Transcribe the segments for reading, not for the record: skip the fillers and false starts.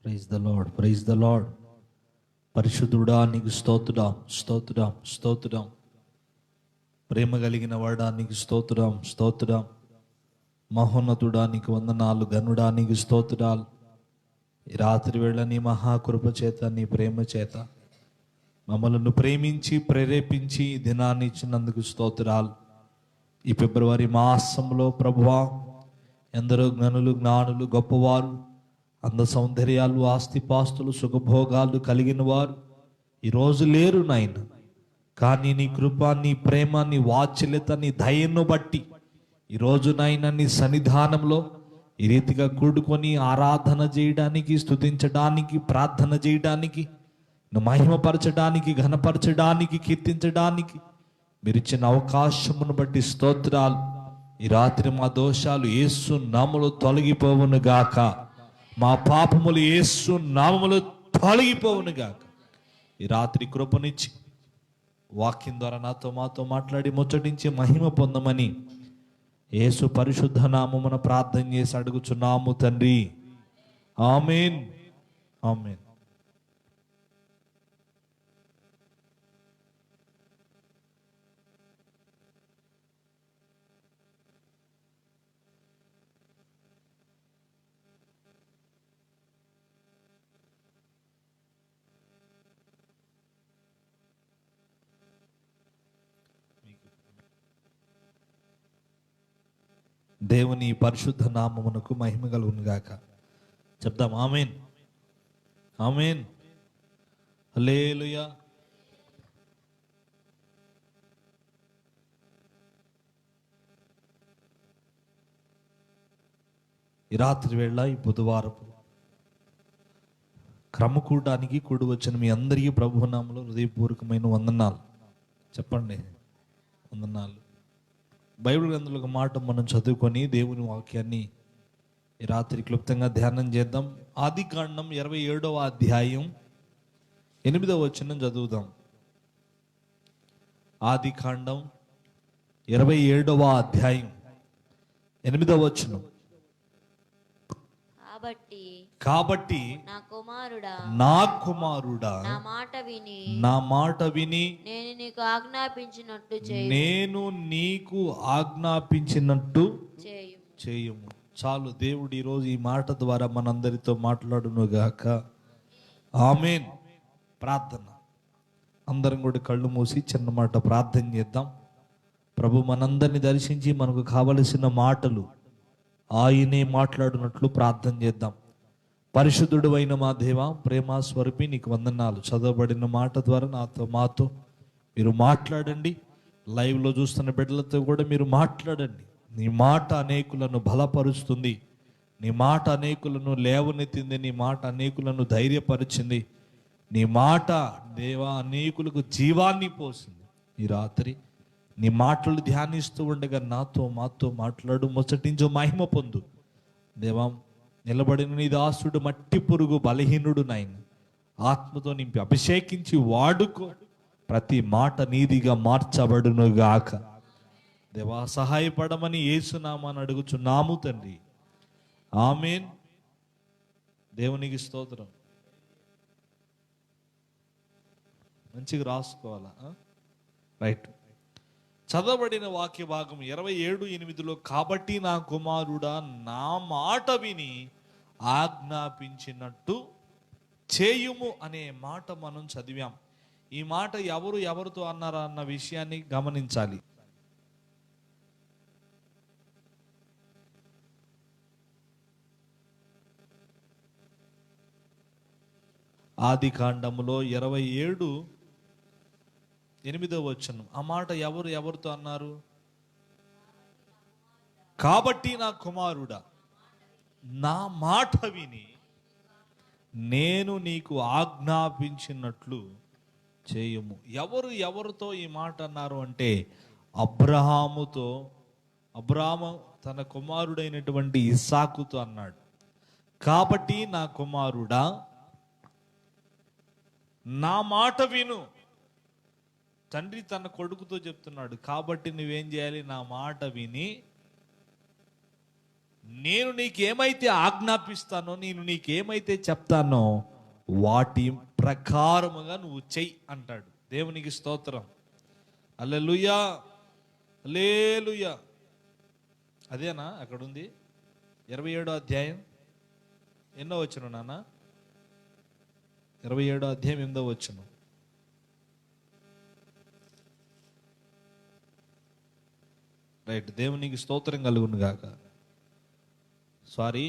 Praise the Lord, praise the Lord. పరిశుద్ధుడా నీకు స్తోత్రం, స్తోత్రం, స్తోత్రం. ప్రేమ కలిగిన వాడా నీకు స్తోత్రం, స్తోత్రం. మహోన్నతుడా నీకు వందనాలు, గనుడా నీకు స్తోత్రాలు. ఈ రాత్రి వేళ నీ మహాకృప చేత, నీ ప్రేమ చేత మమ్మల్ని ప్రేమించి ప్రేరేపించి ఈ దినాన్ని ఇచ్చినందుకు స్తోత్రాలు. ఈ ఫిబ్రవరి మాసంలో ప్రభువా, ఎందరో జ్ఞానులు, జ్ఞానులు, గొప్పవారు, అంద సౌందర్యాలు, ఆస్తిపాస్తులు, సుఖభోగాలు కలిగిన వారు ఈరోజు లేరు నాయన. కానీ నీ కృప, నీ ప్రేమ, నీ వాత్సల్యత, నీ దయను బట్టి ఈరోజు నాయన నీ సన్నిధానంలో ఈ రీతిగా కూడుకొని ఆరాధన చేయడానికి, స్తుతించడానికి, ప్రార్థన చేయడానికి, మహిమపరచడానికి, ఘనపరచడానికి, కీర్తించడానికి మీరు ఇచ్చిన అవకాశమును బట్టి స్తోత్రాలు. ఈ రాత్రి మా దోషాలు యేసు నామములో తొలగిపోవును గాక, మా పాపములు యేసు నామములో తొలగిపోవును గాక. ఈ రాత్రి కృపనిచ్చి వాక్యం ద్వారా నాతో మాతో మాట్లాడి ముచ్చటించి మహిమ పొందమని యేసు పరిశుద్ధ నామమున ప్రార్థన చేసి అడుగుచున్నాము తండ్రి. ఆమేన్, ఆమేన్. దేవుని పరిశుద్ధ నామమునకు మహిమ కలుగును గాక. చెప్దాం ఆమేన్, ఆమేన్, హల్లెలూయా. ఈ రాత్రి వేళ, ఈ బుధవారపు క్రమకూడానికి కూడి వచ్చిన మీ అందరికీ ప్రభువు నామములో హృదయపూర్వకమైన వందనాలు. చెప్పండి, వందనాలు. బైబిల్ గ్రంథంలో ఒక మాట మనం చదువుకొని దేవుని వాక్యాన్ని ఈ రాత్రి క్లుప్తంగా ధ్యానం చేద్దాం. ఆదికాండం 27వ అధ్యాయం 8వ వచనం చదువుదాం. ఆదికాండం 27వ అధ్యాయం 8వ వచనం. కాబట్టి నా కుమారుడా నా మాట విని నేను నీకు ఆజ్ఞాపించినట్టు చేయుము. చాలు. దేవుడు ఈరోజు ఈ మాట ద్వారా మనందరితో మాట్లాడును గాక. ఆమేన్. ప్రార్థన. అందరం కూడా కళ్ళు మూసి చిన్న మాట ప్రార్థన చేద్దాం. ప్రభు మనందరిని దర్శించి మనకు కావలసిన మాటలు ఆయనే మాట్లాడినట్లు ప్రార్థన చేద్దాం. పరిశుద్ధుడు అయిన మా దేవా, ప్రేమ స్వరూపి, నీకు వందనాలు. చదవబడిన మాట ద్వారా నాతో మాతో మీరు మాట్లాడండి. లైవ్లో చూస్తున్న బిడ్డలతో కూడా మీరు మాట్లాడండి. నీ మాట అనేకులను బలపరుస్తుంది, నీ మాట అనేకులను లేవనెత్తింది, నీ మాట అనేకులను ధైర్యపరిచింది, నీ మాట దేవా అనేకులకు జీవాన్ని పోసింది. ఈ రాత్రి నీ మాటలు ధ్యానిస్తూ ఉండగా నాతో మాతో మాట్లాడు, ముచ్చటించు, మహిమ పొందు. దేవా, నిలబడిన నీ దాసుడు మట్టి పురుగు, బలహీనుడు నాయన. ఆత్మతో నింపి అభిషేకించి వాడుకో. ప్రతి మాట నీదిగా మార్చబడును గాక. దేవా, సహాయపడమని యేసునామాన్ని అడుగుచున్నాము తండ్రి. ఆమేన్. దేవునికి స్తోత్రం. మంచిగా రాసుకోవాలా? రైట్. చదవబడిన వాక్య భాగం 27:8. కాబట్టి నా కుమారుడా నా మాట విని ఆజ్ఞాపించినట్టు చేయుము అనే మాట మనం చదివాం. ఈ మాట ఎవరితో అన్నారా అన్న విషయాన్ని గమనించాలి. ఆదికాండములో 27:8 వచనం. ఆ మాట ఎవరితో అన్నారు? కాబట్టి నా కుమారుడా నా మాట విని నేను నీకు ఆజ్ఞాపించినట్లు చేయుము. ఎవరితో ఈ మాట అన్నారు అంటే అబ్రాహాము తన కుమారుడైనటువంటి ఇస్సాకుతో అన్నాడు. కాబట్టి నా కుమారుడా నా మాట విను. తండ్రి తన కొడుకుతో చెప్తున్నాడు. కాబట్టి నువ్వేం చేయాలి? నా మాట విని నేను నీకేమైతే ఆజ్ఞాపిస్తానో, నేను నీకేమైతే చెప్తానో వాటి ప్రకారముగా నువ్వు చెయ్యి అంటాడు. దేవునికి స్తోత్రం. హల్లెలూయా, హల్లెలూయా. అదేనా అక్కడ ఉంది 27వ అధ్యాయం ఎన్నో వచనం నాన్న? 27వ అధ్యాయం 8వ వచనం. రైట్, దేవునికి స్తోత్రం కలుగును గాక. సారీ,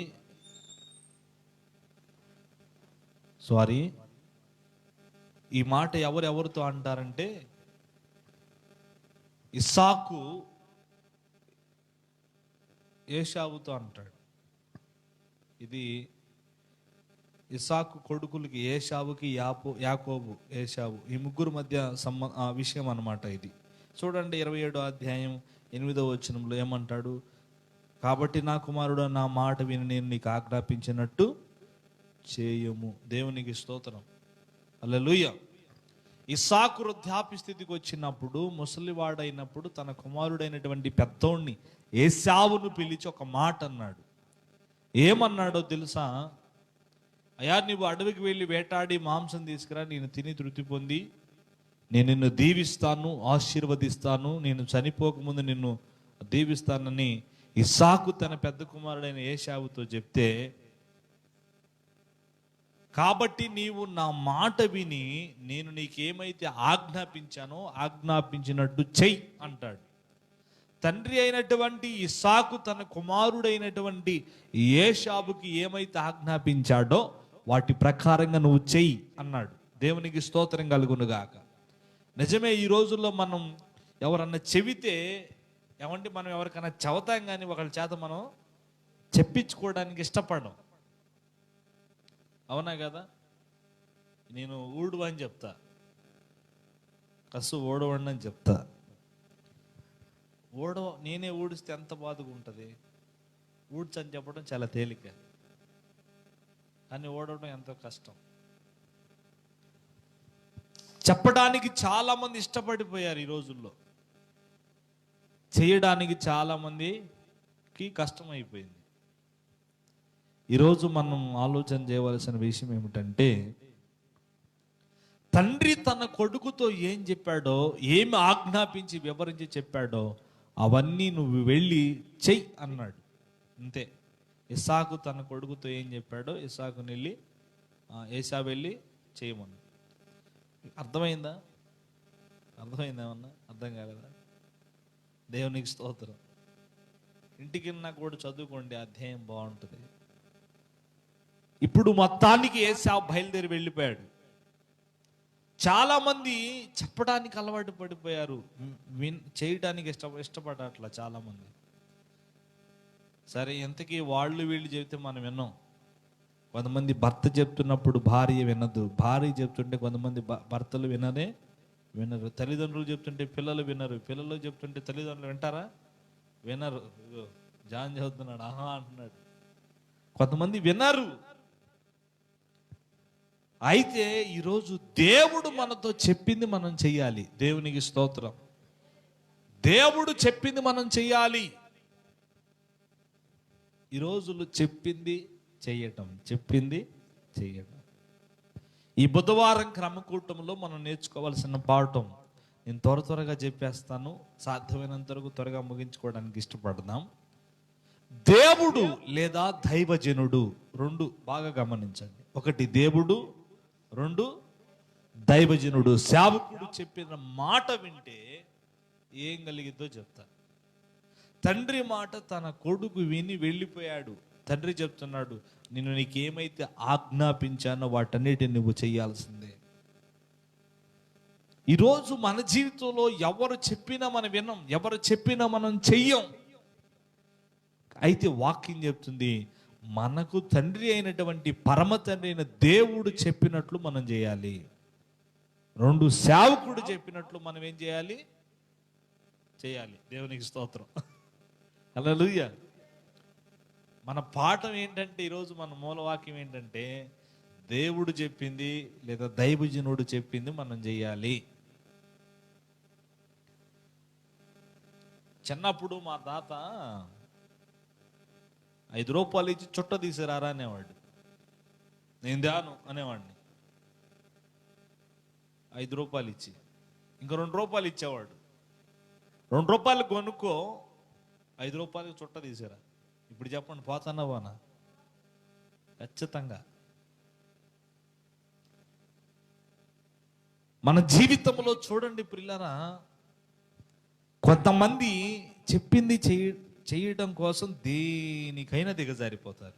ఈ మాట ఎవరితో అంటారంటే ఇస్సాకు ఏశావుతో అంటాడు. ఇది ఇస్సాకు కొడుకులకి ఏశావుకి యాకోబు ఏశావు ఈ ముగ్గురు మధ్య విషయం అన్నమాట ఇది. చూడండి 27వ అధ్యాయం 8వ వచనంలో ఏమంటాడు? కాబట్టి నా కుమారుడు, నా మాట విని నేను నీకు ఆజ్ఞాపించినట్టు చేయము. దేవునికి స్తోత్రం. హల్లెలూయా. ఇస్సాకు వృద్ధాప్య స్థితికి వచ్చినప్పుడు, ముసలివాడైనప్పుడు తన కుమారుడైనటువంటి పెద్దోడిని ఏశావును పిలిచి ఒక మాట అన్నాడు. ఏమన్నాడో తెలుసా? అయ్యా, నీవు అడవికి వెళ్ళి వేటాడి మాంసం తీసుకురా, నేను తిని తృప్తి పొంది నేను నిన్ను దీవిస్తాను, ఆశీర్వదిస్తాను, నేను చనిపోకముందు నిన్ను దీవిస్తానని ఇస్సాకు తన పెద్ద కుమారుడైన ఏశావుతో చెప్తే, కాబట్టి నీవు నా మాట విని నేను నీకేమైతే ఆజ్ఞాపించానో ఆజ్ఞాపించినట్టు చెయ్యి అంటాడు. తండ్రి అయినటువంటి ఇస్సాకు తన కుమారుడైనటువంటి ఏశావుకి ఏమైతే ఆజ్ఞాపించాడో వాటి ప్రకారంగా నువ్వు చెయ్యి అన్నాడు. దేవునికి స్తోత్రం కలుగునుగాక. నిజమే, ఈ రోజుల్లో మనం ఎవరన్నా చెబితే ఏమంటే మనం ఎవరికైనా చెబుతాం, కానీ ఒకళ్ళ చేత మనం చెప్పించుకోవడానికి ఇష్టపడం. అవునా కదా? నేను ఊడు అని చెప్తా, కసు ఓడవండి అని చెప్తా. నేనే ఊడిస్తే ఎంత బాధగా ఉంటుంది. ఊడ్చని చెప్పడం చాలా తేలిక, కానీ ఓడవడం ఎంతో కష్టం. చెప్పడానికి చాలా మంది ఇష్టపడిపోయారు ఈ రోజుల్లో, చేయడానికి చాలా మందికి కష్టం అయిపోయింది. ఈరోజు మనం ఆలోచన చేయవలసిన విషయం ఏమిటంటే, తండ్రి తన కొడుకుతో ఏం చెప్పాడో, ఏమి ఆజ్ఞాపించి వివరించి చెప్పాడో అవన్నీ నువ్వు వెళ్ళి చెయ్యి అన్నాడు. అంతే. ఇస్సాకు తన కొడుకుతో ఏం చెప్పాడో ఇస్సాకుని వెళ్ళి ఏశావు వెళ్ళి చేయమన్నాడు. అర్థమైందా? ఏమన్నా అర్థం కాలేదా? దేవునికి స్తోత్రం. ఇంటికి నాకు కూడా చదువుకోండి, అధ్యాయం బాగుంటుంది. ఇప్పుడు మొత్తానికి ఏశావు బయలుదేరి వెళ్ళిపోయాడు. చాలా మంది చెప్పడానికి అలవాటు పడిపోయారు, చేయడానికి ఇష్టపడట్లా చాలా మంది. సరే, ఎంతకీ వాళ్ళు వీళ్ళు చెబితే మనం విన్నాం. కొంతమంది భర్త చెప్తున్నప్పుడు భార్య వినదు, భార్య చెప్తుంటే కొంతమంది భర్తలు వినరు, తల్లిదండ్రులు చెప్తుంటే పిల్లలు వినరు, పిల్లలు చెప్తుంటే తల్లిదండ్రులు వింటారా? వినరు. జాన్ చదువుతున్నాడు, ఆహా అంటున్నాడు. కొంతమంది వినరు. అయితే ఈరోజు దేవుడు మనతో చెప్పింది మనం చెయ్యాలి. దేవునికి స్తోత్రం. దేవుడు చెప్పింది మనం చెయ్యాలి. ఈ రోజులు చెప్పింది చెయ్యటం. ఈ బుధవారం క్రమకూటంలో మనం నేర్చుకోవాల్సిన పాఠం నేను త్వరగా చెప్పేస్తాను, సాధ్యమైనంత వరకు త్వరగా ముగించుకోవడానికి ఇష్టపడదాం. దేవుడు లేదా దైవజనుడు, రెండు బాగా గమనించండి. ఒకటి దేవుడు, రెండు దైవజనుడు. సేవకుడు చెప్పిన మాట వింటే ఏం కలిగిద్దో చెప్తా. తండ్రి మాట తన కొడుకు విని వెళ్ళిపోయాడు. తండ్రి చెప్తున్నాడు, నేను నీకేమైతే ఆజ్ఞాపించానో వాటన్నిటిని నువ్వు చెయ్యాల్సిందే. ఈరోజు మన జీవితంలో ఎవరు చెప్పినా మనం వినం, ఎవరు చెప్పినా మనం చెయ్యం. అయితే వాక్యం చెప్తుంది, మనకు తండ్రి అయినటువంటి పరమ తండ్రి అయిన దేవుడు చెప్పినట్లు మనం చేయాలి. రెండు, సేవకుడు చెప్పినట్లు మనం ఏం చేయాలి? దేవునికి స్తోత్రం. హల్లెలూయా. మన పాఠం ఏంటంటే, ఈరోజు మన మూలవాక్యం ఏంటంటే, దేవుడు చెప్పింది లేదా దైవజనుడు చెప్పింది మనం చేయాలి. చిన్నప్పుడు మా తాత రూపాయలు ఇచ్చి చుట్ట తీసిరారా అనేవాడు. నేను దాను అనేవాడిని. 5 రూపాయలు ఇచ్చి ఇంకా 2 రూపాయలు ఇచ్చేవాడు. 2 రూపాయలు కొనుక్కో, 5 రూపాయలకి చుట్ట తీసిరా. ఇప్పుడు చెప్పండి, పోతాన్నావానా? ఖచ్చితంగా. మన జీవితంలో చూడండి ప్రియులారా, కొంతమంది చెప్పింది చేయడం కోసం దేనికైనా దిగజారిపోతారు.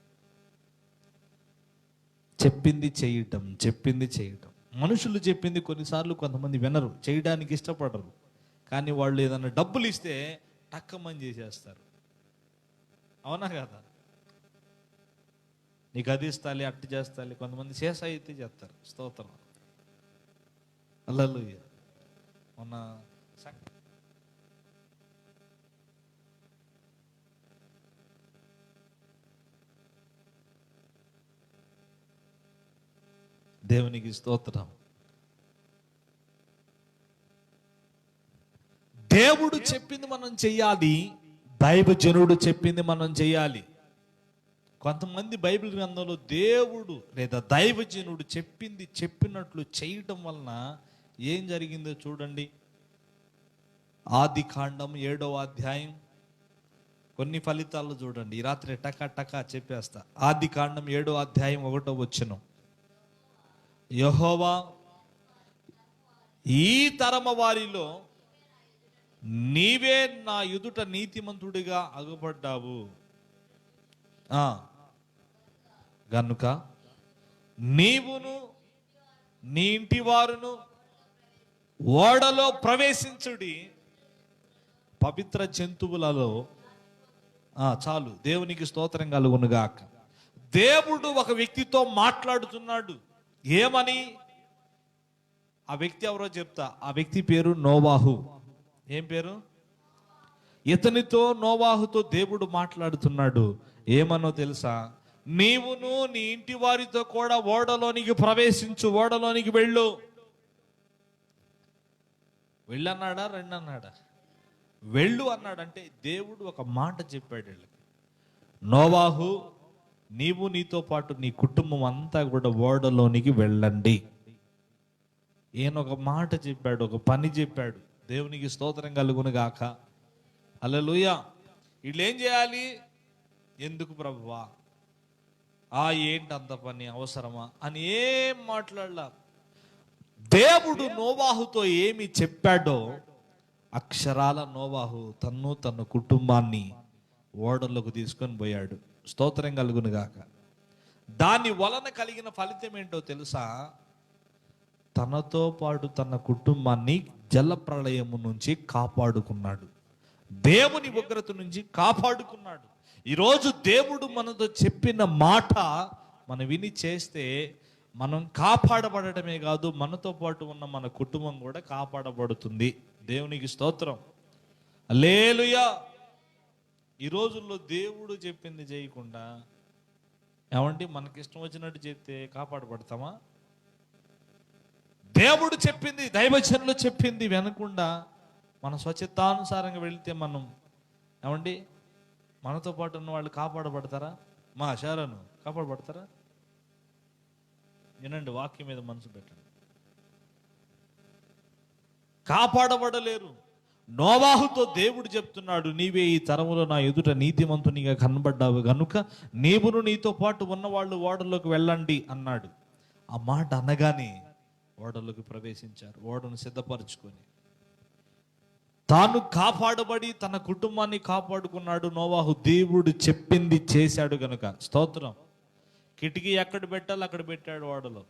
చెప్పింది చేయటం. మనుషులు చెప్పింది కొన్నిసార్లు కొంతమంది వినరు, చేయడానికి ఇష్టపడరు. కానీ వాళ్ళు ఏదైనా డబ్బులు ఇస్తే టక్కమని చేసేస్తారు. అవునా కదా? నీకు అది ఇస్తాలి, అట్టు చేస్తాలి. కొంతమంది శేష అయితే చేస్తారు. స్తోత్రం. హల్లెలూయా. మొన్న దేవునికి స్తోత్రం. దేవుడు చెప్పింది మనం చెయ్యాలి, దైవజనుడు చెప్పింది మనం చెయ్యాలి. కొంతమంది బైబిల్ గ్రంథంలో దేవుడు లేదా దైవజనుడు చెప్పింది చెప్పినట్లు చేయటం వలన ఏం జరిగిందో చూడండి. ఆదికాండం 7వ అధ్యాయం కొన్ని ఫలితాలు చూడండి. ఈ రాత్రి టకా చెప్పేస్తా. ఆదికాండం 7వ అధ్యాయం 1వ వచనం. యెహోవా, ఈ తరమ వారిలో నీవే నా ఎదుట నీతిమంతుడిగా అగుపడ్డావు గనుక నీవును నీ ఇంటి వారును ఓడలో ప్రవేశించుడి. పవిత్ర జంతువులలో చాలు. దేవునికి స్తోత్రం కలుగునుగాక. దేవుడు ఒక వ్యక్తితో మాట్లాడుతున్నాడు. ఏమని? ఆ వ్యక్తి ఎవరో చెప్తా. ఆ వ్యక్తి పేరు నోవాహు. ఏం పేరు? ఇతనితో నోవాహుతో దేవుడు మాట్లాడుతున్నాడు. ఏమనో తెలుసా? నీవును నీ ఇంటి వారితో కూడా ఓడలోనికి ప్రవేశించు, ఓడలోనికి వెళ్ళు. వెళ్ళన్నాడా? రెండన్నాడా? వెళ్ళు అన్నాడంటే దేవుడు ఒక మాట చెప్పాడు వీళ్ళకి. నోవాహు, నీవు నీతో పాటు నీ కుటుంబం అంతా కూడా ఓడలోనికి వెళ్ళండి. ఈయన ఒక మాట చెప్పాడు, ఒక పని చెప్పాడు. దేవునికి స్తోత్రం కలుగును గాక. హల్లెలూయా. వీళ్ళు ఏం చేయాలి? ఎందుకు ప్రభువా, ఏంటి అంత పని అవసరమా అని ఏం మాట్లాడలా. దేవుడు నోవాహుతో ఏమి చెప్పాడో అక్షరాల నోవాహు తన కుటుంబాన్ని ఓడలోకి తీసుకొని పోయాడు. స్తోత్రం కలుగును గాక. దాని వలన కలిగిన ఫలితం ఏంటో తెలుసా? తనతో పాటు తన కుటుంబాన్ని జలప్రళయము నుంచి కాపాడుకున్నాడు. దేవుని ఉగ్రత నుంచి కాపాడుకున్నాడు. ఈరోజు దేవుడు మనతో చెప్పిన మాట మనం విని చేస్తే మనం కాపాడబడటమే కాదు, మనతో పాటు ఉన్న మన కుటుంబం కూడా కాపాడబడుతుంది. దేవునికి స్తోత్రం. హల్లెలూయా. ఈ రోజుల్లో దేవుడు చెప్పింది చేయకుండా ఏమంటే మనకిష్టం వచ్చినట్టు చెప్తే కాపాడబడతామా? దేవుడు చెప్పింది, దైవజనులు చెప్పింది వినకుండా మన స్వచ్ఛతానుసారంగా వెళితే మనం ఏమండి మనతో పాటు ఉన్న వాళ్ళు కాపాడబడతారా? మా శాలను కాపాడబడతారా? వినండి, వాక్యం మీద మనసు పెట్టండి. కాపాడబడలేరు. నోవాహుతో దేవుడు చెప్తున్నాడు, నీవే ఈ తరములో నా ఎదుట నీతిమంతునిగా కనబడ్డావు గనుక నీవును నీతో పాటు ఉన్నవాళ్ళు ఓడలోకి వెళ్ళండి అన్నాడు. ఆ మాట అనగానే ఓడలోకి ప్రవేశించారు. ఓడను సిద్ధపరచుకొని తాను కాపాడబడి తన కుటుంబాన్ని కాపాడుకున్నాడు నోవాహు. దేవుడు చెప్పింది చేశాడు గనుక స్తోత్రం. కిటికీ ఎక్కడ పెట్టాలో అక్కడ పెట్టాడు ఓడలో.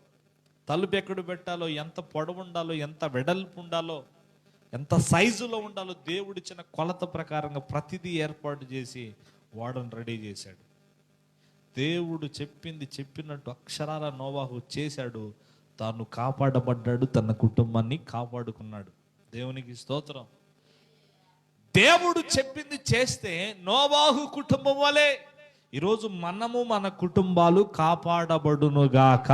తలుపు ఎక్కడ పెట్టాలో, ఎంత పొడవు ఉండాలో, ఎంత వెడల్పు ఉండాలో, ఎంత సైజులో ఉండాలో దేవుడిచ్చిన కొలత ప్రకారంగా ప్రతిదీ ఏర్పాటు చేసి ఓడను రెడీ చేశాడు. దేవుడు చెప్పింది చెప్పినట్టు అక్షరాల నోవాహు చేశాడు. తాను కాపాడబడ్డాడు, తన కుటుంబాన్ని కాపాడుకున్నాడు. దేవునికి స్తోత్రం. దేవుడు చెప్పింది చేస్తే నోవాహు కుటుంబం వలె ఈరోజు మనము మన కుటుంబాలు కాపాడబడునుగాక.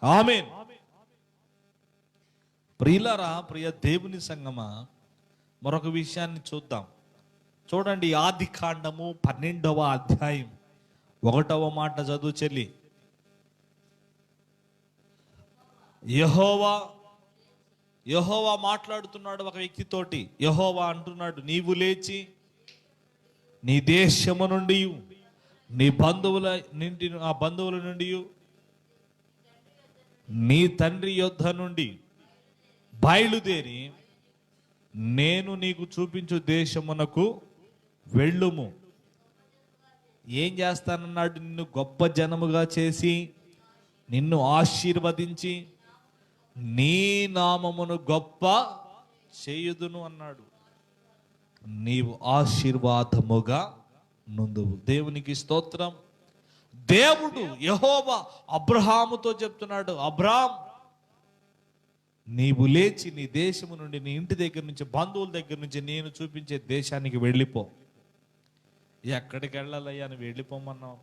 ఆమేన్. ప్రియులారా, ప్రియ దేవుని సంగమా, మరొక విషయాన్ని చూద్దాం. చూడండి, ఆది కాండము 12వ అధ్యాయం 1వ మాట చదువు చెల్లి. యెహోవా మాట్లాడుతున్నాడు ఒక వ్యక్తితోటి. యెహోవా అంటున్నాడు, నీవు లేచి నీ దేశము నుండి, నీ బంధువుల నుండి, నీ తండ్రి యొద్ద నుండి బయలుదేరి నేను నీకు చూపించు దేశమునకు వెళ్ళుము. ఏం చేస్తానన్నాడు? నిన్ను గొప్ప జనముగా చేసి నిన్ను ఆశీర్వదించి నీ నామమును గొప్ప చేయుదును అన్నాడు. నీవు ఆశీర్వాదముగా నుందువు. దేవునికి స్తోత్రం. దేవుడు యెహోవా అబ్రహాముతో చెప్తున్నాడు, అబ్రాహాం, నీవు లేచి నీ దేశము నుండి, నీ ఇంటి దగ్గర నుంచి, బంధువుల దగ్గర నుంచి నేను చూపించే దేశానికి వెళ్ళిపో. ఎక్కడికి వెళ్ళాలయ్యా నువ్వు వెళ్ళిపోమన్నావు?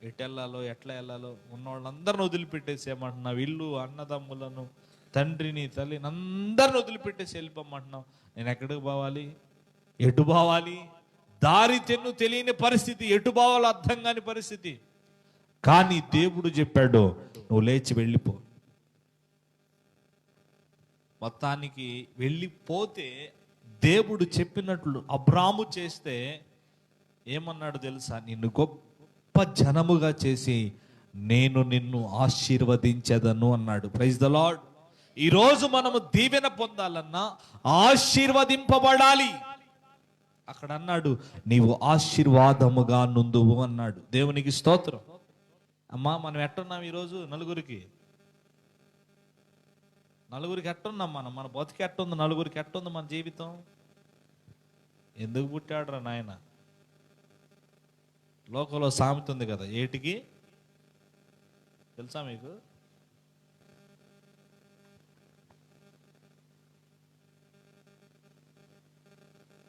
ఎటు వెళ్ళాలో ఎట్లా వెళ్ళాలో ఉన్న వాళ్ళందరిని వదిలిపెట్టేసేయమంటున్నావు. ఇల్లు, అన్నదమ్ములను, తండ్రిని, తల్లిని అందరిని వదిలిపెట్టేసి వెళ్ళిపోమంటున్నావు. నేను ఎక్కడికి పోవాలి? ఎటు పోవాలి? దారి తెన్ను తెలియని పరిస్థితి, ఎటు పోవాలో అర్థం కాని పరిస్థితి. కానీ దేవుడు చెప్పాడు, నువ్వు లేచి వెళ్ళిపో. మొత్తానికి వెళ్ళిపోతే దేవుడు చెప్పినట్లు అబ్రాము చేస్తే ఏమన్నాడు తెలుసా? నిన్ను గొప్ప జనముగా చేసి నేను నిన్ను ఆశీర్వదించెదను అన్నాడు. Praise the Lord. ఈరోజు మనము దీవెన పొందాలన్నా ఆశీర్వదింపబడాలి. అక్కడ అన్నాడు, నీవు ఆశీర్వాదముగా నుందువు అన్నాడు. దేవునికి స్తోత్రం. అమ్మా, మనం ఎట్టున్నాం ఈరోజు? నలుగురికి ఎట్టున్నాం? మన బతుకు ఎట్టుంది? నలుగురికి ఎట్టుంది మన జీవితం? ఎందుకు పుట్టాడురా నాయన? లోకంలో సామెత ఉంది కదా, ఏటికి తెలుసా మీకు?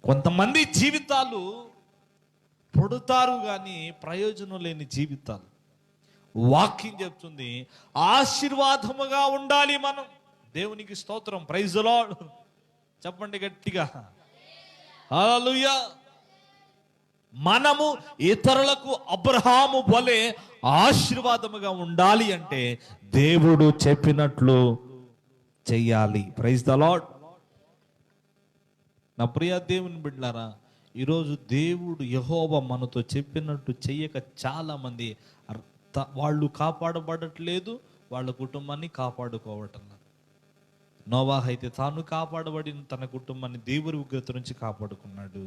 కొంతమంది జీవితాలు పుడతారు కానీ ప్రయోజనం లేని జీవితాలు. వాక్యం చెప్తుంది ఆశీర్వాదముగా ఉండాలి మనం. దేవునికి స్తోత్రం. Praise the Lord. చెప్పండి గట్టిగా, హల్లెలూయా. మనము ఇతరులకు అబ్రహాము వలె ఆశీర్వాదముగా ఉండాలి అంటే దేవుడు చెప్పినట్లు చెయ్యాలి. Praise the Lord. నా ప్రియ దేవుని బిడ్డలారా, ఈరోజు దేవుడు యెహోవా మనతో చెప్పినట్టు చెయ్యక చాలా మంది వాళ్ళు కాపాడబడట్లేదు, వాళ్ళ కుటుంబాన్ని కాపాడుకోవటం. నోవాహు అయితే తాను కాపాడబడిన తన కుటుంబాన్ని దేవుని ఉగ్రత నుంచి కాపాడుకున్నాడు.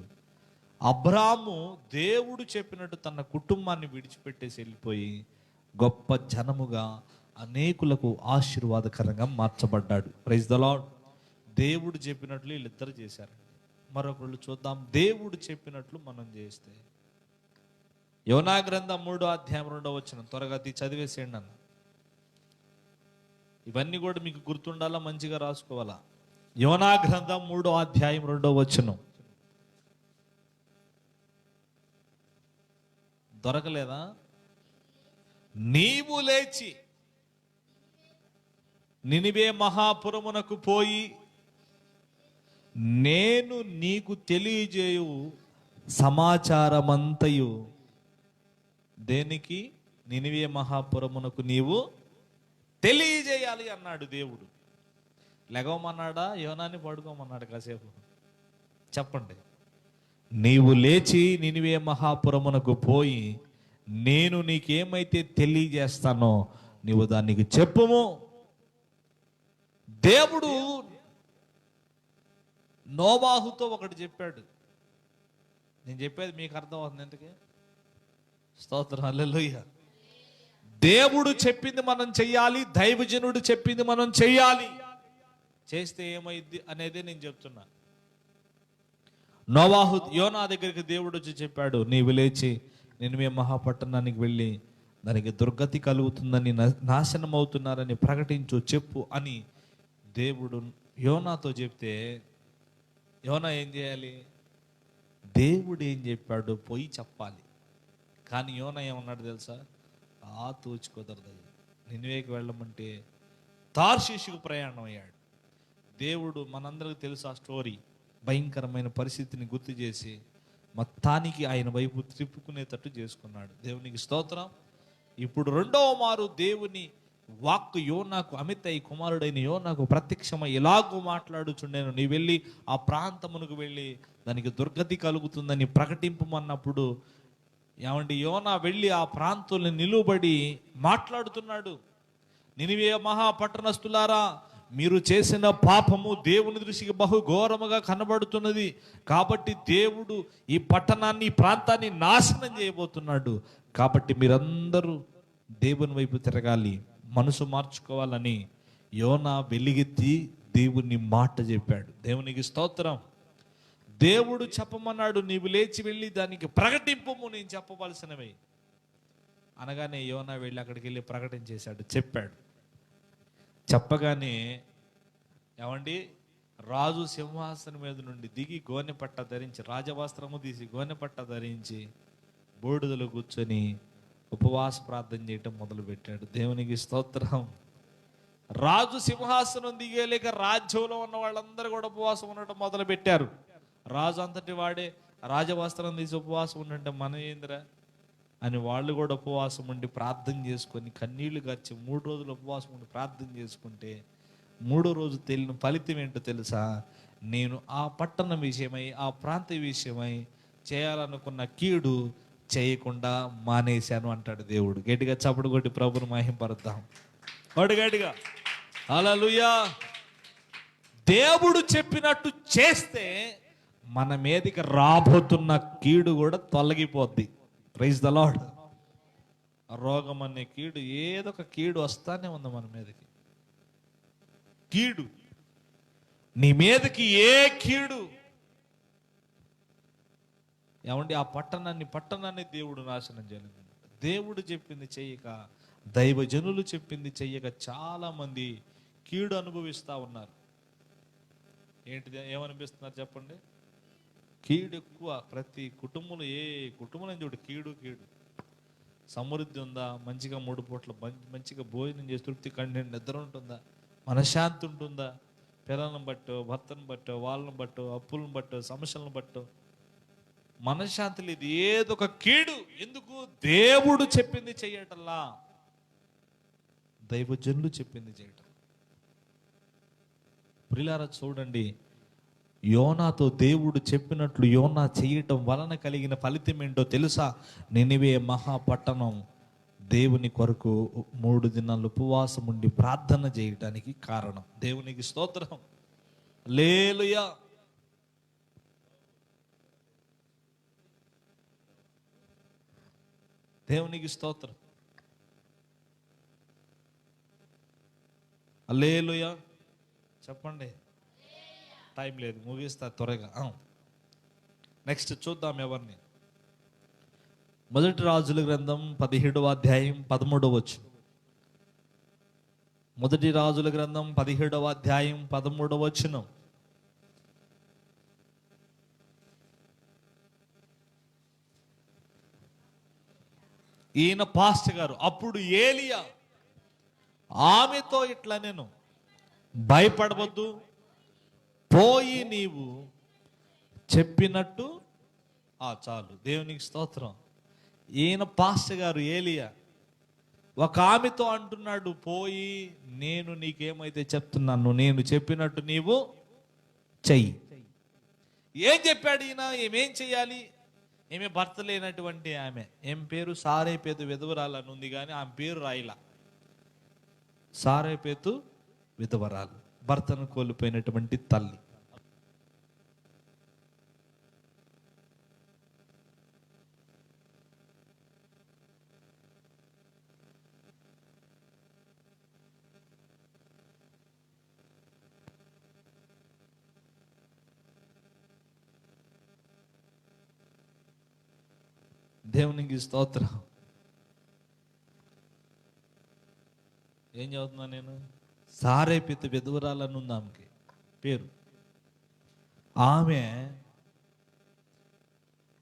అబ్రాము దేవుడు చెప్పినట్టు తన కుటుంబాన్ని విడిచిపెట్టేసి వెళ్ళిపోయి గొప్ప జనముగా అనేకులకు ఆశీర్వాదకరంగా మార్చబడ్డాడు. Praise the lord. దేవుడు చెప్పినట్లు వీళ్ళిద్దరు చేశారు. మరొకళ్ళు చూద్దాం, దేవుడు చెప్పినట్లు మనం చేస్తే. యోనా గ్రంథం 3వ అధ్యాయం 2వ వచనం త్వరగా చదివేసేయండి అన్న. ఇవన్నీ కూడా మీకు గుర్తుండాలా, మంచిగా రాసుకోవాలా. యోనా గ్రంథం 3వ అధ్యాయం 2వ వచనం. దొరకలేదా? నీవు లేచి నినివే మహాపురమునకు పోయి నేను నీకు తెలియజేయు సమాచారమంతయు. దేనికి? నినివే మహాపురమునకు నీవు తెలియజేయాలి అన్నాడు దేవుడు. లెగవమన్నాడా? యోనాని పడుకోమన్నాడు కాసేపు? చెప్పండి. నీవు లేచి నినివే మహాపురమునకు పోయి నేను నీకేమైతే తెలియజేస్తానో నీవు దానికి చెప్పుము. దేవుడు నోవాహుతో ఒకటి చెప్పాడు. నేను చెప్పేది మీకు అర్థం అవుతుంది ఎందుకే? స్తోత్రం, హల్లెలూయా. దేవుడు చెప్పింది మనం చెయ్యాలి, దైవజనుడు చెప్పింది మనం చెయ్యాలి. చేస్తే ఏమైంది అనేదే నేను చెప్తున్నా. నోవాహు యోనా దగ్గరికి దేవుడు వచ్చి చెప్పాడు, నీవు లేచి నినివే మహాపట్టణానికి వెళ్ళి దానికి దుర్గతి కలుగుతుందని, నాశనం అవుతున్నారని ప్రకటించు, చెప్పు అని దేవుడు యోనాతో చెప్తే యోనా ఏం చేయాలి? దేవుడు ఏం చెప్పాడు పోయి చెప్పాలి. కానీ యోనా ఏమన్నాడు తెలుసా? తూచి కుదరదు, నినివేకి వెళ్ళమంటే తార్షీషుకు ప్రయాణం అయ్యాడు. దేవుడు, మనందరికీ తెలుసు ఆ స్టోరీ, భయంకరమైన పరిస్థితిని గుర్తు చేసి మొత్తానికి ఆయన వైపు త్రిప్పుకునేటట్టు చేసుకున్నాడు. దేవునికి స్తోత్రం. ఇప్పుడు రెండవ మారు దేవుని వాక్కు యోనాకు, అమితై కుమారుడైన యోనాకు ప్రత్యక్షమై ఇలాగూ మాట్లాడుచుండెను, నీ వెళ్ళి ఆ ప్రాంతమునకు వెళ్ళి దానికి దుర్గతి కలుగుతుందని ప్రకటింపమన్నప్పుడు ఏమండి, యోనా వెళ్ళి ఆ ప్రాంతంలో నిలువబడి మాట్లాడుతున్నాడు. నినివే మహాపట్టణస్థులారా, మీరు చేసిన పాపము దేవుని దృష్టికి బహు ఘోరముగా కనబడుతున్నది. కాబట్టి దేవుడు ఈ పట్టణాన్ని, ఈ ప్రాంతాన్ని నాశనం చేయబోతున్నాడు. కాబట్టి మీరందరూ దేవుని వైపు తిరగాలి, మనసు మార్చుకోవాలని యోనా వెలిగెత్తి దేవుని మాట చెప్పాడు. దేవునికి స్తోత్రం. దేవుడు చెప్పమన్నాడు, నీవు లేచి వెళ్ళి దానికి ప్రకటింపము, నేను చెప్పవలసినవి అనగానే యోనా వెళ్ళి అక్కడికి వెళ్ళి ప్రకటించేశాడు, చెప్పాడు. చెప్పగానే ఏమండి, రాజు సింహాసనం మీద నుండి దిగి గోనె పట్ట ధరించి, రాజవస్త్రము తీసి గోనె పట్ట ధరించి బూడిదలో కూర్చొని ఉపవాస ప్రార్థన చేయటం మొదలుపెట్టాడు. దేవునికి స్తోత్రం. రాజు సింహాసనం దిగేలేక రాజ్యంలో ఉన్న వాళ్ళందరూ కూడా ఉపవాసం ఉండటం మొదలు పెట్టారు. రాజు అంతటి వాడే రాజవస్త్రం తీసి ఉపవాసం ఉండంటే మన ఏందిరా అని వాళ్ళు కూడా ఉపవాసం ఉండి ప్రార్థన చేసుకొని కన్నీళ్లు గార్చి 3 రోజులు ఉపవాసం ఉండి ప్రార్థన చేసుకుంటే 3వ రోజు తెలియని ఫలితం ఏంటో తెలుసా? నేను ఆ పట్టణం విషయమై, ఆ ప్రాంత విషయమై చేయాలనుకున్న కీడు చేయకుండా మానేశాను అంటాడు దేవుడు. గట్టిగా చప్పుడు కొట్టి ప్రభుని మహింపరుద్దాం. గట్టిగా హల్లెలూయా. దేవుడు చెప్పినట్టు చేస్తే మన మీదకి రాబోతున్న కీడు కూడా తొలగిపోద్ది. Praise the lord. రోగం అనే కీడు, ఏదో ఒక కీడు వస్తానే ఉంది మన మీదకి. కీడు, నీ మీదకి ఏ కీడు, ఏమండి, ఆ పట్టణాన్ని దేవుడు నాశనం చేయలేదు. దేవుడు చెప్పింది చెయ్యక, దైవజనులు చెప్పింది చెయ్యక చాలా మంది కీడు అనుభవిస్తూ ఉన్నారు. ఏంటిది, ఏమనిపిస్తున్నారు చెప్పండి? కీడు ఎక్కువ. ప్రతి కుటుంబంలో, ఏ కుటుంబం చూడు కీడు. సమృద్ధి ఉందా? మంచిగా 3 పూట్ల మంచిగా భోజనం చేసి తృప్తి కండి నిద్ర ఉంటుందా? మనశ్శాంతి ఉంటుందా? పిల్లలను బట్టో, భర్తను బట్టో, వాళ్ళను బట్టో, అప్పులను బట్టో, సమస్యలను బట్టో మనశ్శాంతి లేదు. ఏదో ఒక కీడు. ఎందుకు? దేవుడు చెప్పింది చెయ్యటల్లా, దైవజనులు చెప్పింది చేయటం. ప్రియులారా చూడండి, యోనాతో దేవుడు చెప్పినట్లు యోనా చేయటం వలన కలిగిన ఫలితం ఏంటో తెలుసా? నినివే మహాపట్టణం దేవుని కొరకు 3 దినాలు ఉపవాసం ఉండి ప్రార్థన చేయటానికి కారణం. దేవునికి స్తోత్రం. హల్లెలూయా. దేవునికి స్తోత్రం. హల్లెలూయా. చెప్పండి. టైం లేదు, ముగిస్తా త్వరగా. నెక్స్ట్ చూద్దాం ఎవరిని. 1 రాజుల గ్రంథం 17వ అధ్యాయం 13వ వచనం. 1 రాజుల గ్రంథం 17వ అధ్యాయం 13వ వచనం. ఈయన పాస్టర్ గారు. అప్పుడు ఏలియా ఆమెతో ఇట్లా, నేను భయపడవద్దు, పోయి నీవు చెప్పినట్టు చాలు. దేవునికి స్తోత్రం. ఈయన పాస్టర్ గారు ఏలియా ఒక ఆమెతో అంటున్నాడు, పోయి నేను నీకేమైతే చెప్తున్నాను నేను చెప్పినట్టు నీవు చెయ్యి. ఏం చెప్పాడు ఈయన? ఏమేం చెయ్యాలి? ఏమే భర్త లేనటువంటి ఆమె, ఏం పేరు? సారేపేతు విధవరాలు ఉంది, కానీ ఆమె పేరు రాయిలా. సారేపేతు విధవరాలు, భర్తను కోల్పోయినటువంటి తల్లి. దేవునికి స్తోత్రం. ఏం చదువుతున్నా నేను? సారేపిత విధవరాలని ఉంది ఆమెకి పేరు. ఆమె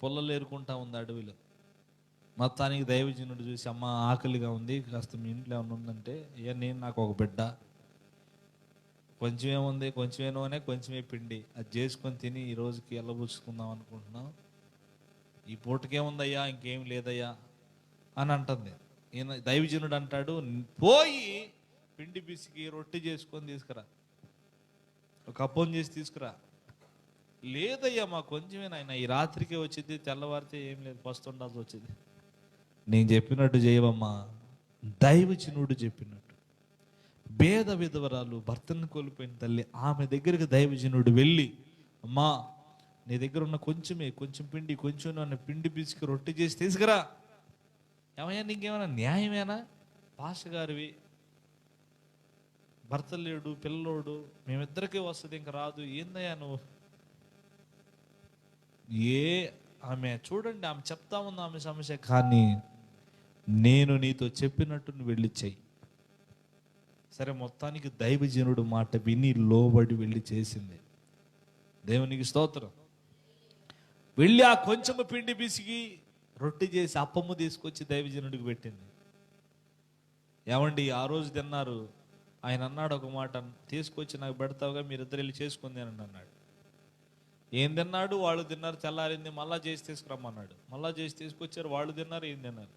పొల్లలు ఏరుకుంటా ఉంది అడవిలో. మొత్తానికి దైవజనుడు చూసి, అమ్మ ఆకలిగా ఉంది, కాస్త మీ ఇంట్లో ఏమైనా ఉందంటే, నేను నాకు ఒక బిడ్డ, కొంచెమేముంది, కొంచెమే నూనె, కొంచెమే పిండి, అది చేసుకొని తిని ఈ రోజుకి ఎల్లబుచ్చుకుందాం అనుకుంటున్నాం. ఈ పూటకేముందయ్యా, ఇంకేం లేదయ్యా అని అంటుంది. ఈయన దైవజనుడు అంటాడు, పోయి పిండి పిసికి రొట్టె చేసుకొని తీసుకురా, ఒక అప్పం చేసి తీసుకురా. లేదయ్యా మాకు కొంచెమే నాయన, ఈ రాత్రికే వచ్చింది, తెల్లవారితే ఏం లేదు, ఫస్ట్ ఉండాల్సి వచ్చింది. నేను చెప్పినట్టు చేయవమ్మా. దైవజనుడు చెప్పినట్టు. భేద విధవరాలు, భర్తను కోల్పోయిన తల్లి, ఆమె దగ్గరికి దైవజనుడు వెళ్ళి, అమ్మా నీ దగ్గర ఉన్న కొంచెం పిండి, కొంచెం పిండి పిసికి రొట్టె చేసి తీసుకురా. ఏమయ్యా నీకేమైనా న్యాయమేనా? పాస్టర్ గారివి, భర్త లేడు, పిల్లోడు, మేమిద్దరికీ వస్తుంది, ఇంకా రాదు, ఏందయ్యా నువ్వు? ఆమె చూడండి, ఆమె చెప్తా ఉంది ఆమె సమస్య, కానీ నేను నీతో చెప్పినట్టు నువ్వు వెళ్ళి చెయ్యి. సరే, మొత్తానికి దైవజనుడు మాట విని లోబడి వెళ్ళి చేసింది. దేవునికి స్తోత్రం. వెళ్ళి ఆ కొంచెము పిండి పిసికి రొట్టె చేసి అప్పమ్మ తీసుకొచ్చి దైవజనుడికి పెట్టింది. ఏమండి ఆ రోజు తిన్నారు. ఆయన అన్నాడు ఒక మాట, తీసుకొచ్చి నాకు పెడతావుగా, మీరిద్దరు వెళ్ళి చేసుకుంది అని అన్నాడు. ఏం తిన్నాడు? వాళ్ళు తిన్నారు. తెల్లారింది, మళ్ళా చేసి తీసుకురమ్మన్నాడు. మళ్ళా చేసి తీసుకొచ్చారు, వాళ్ళు తిన్నారు, ఏం తిన్నారు.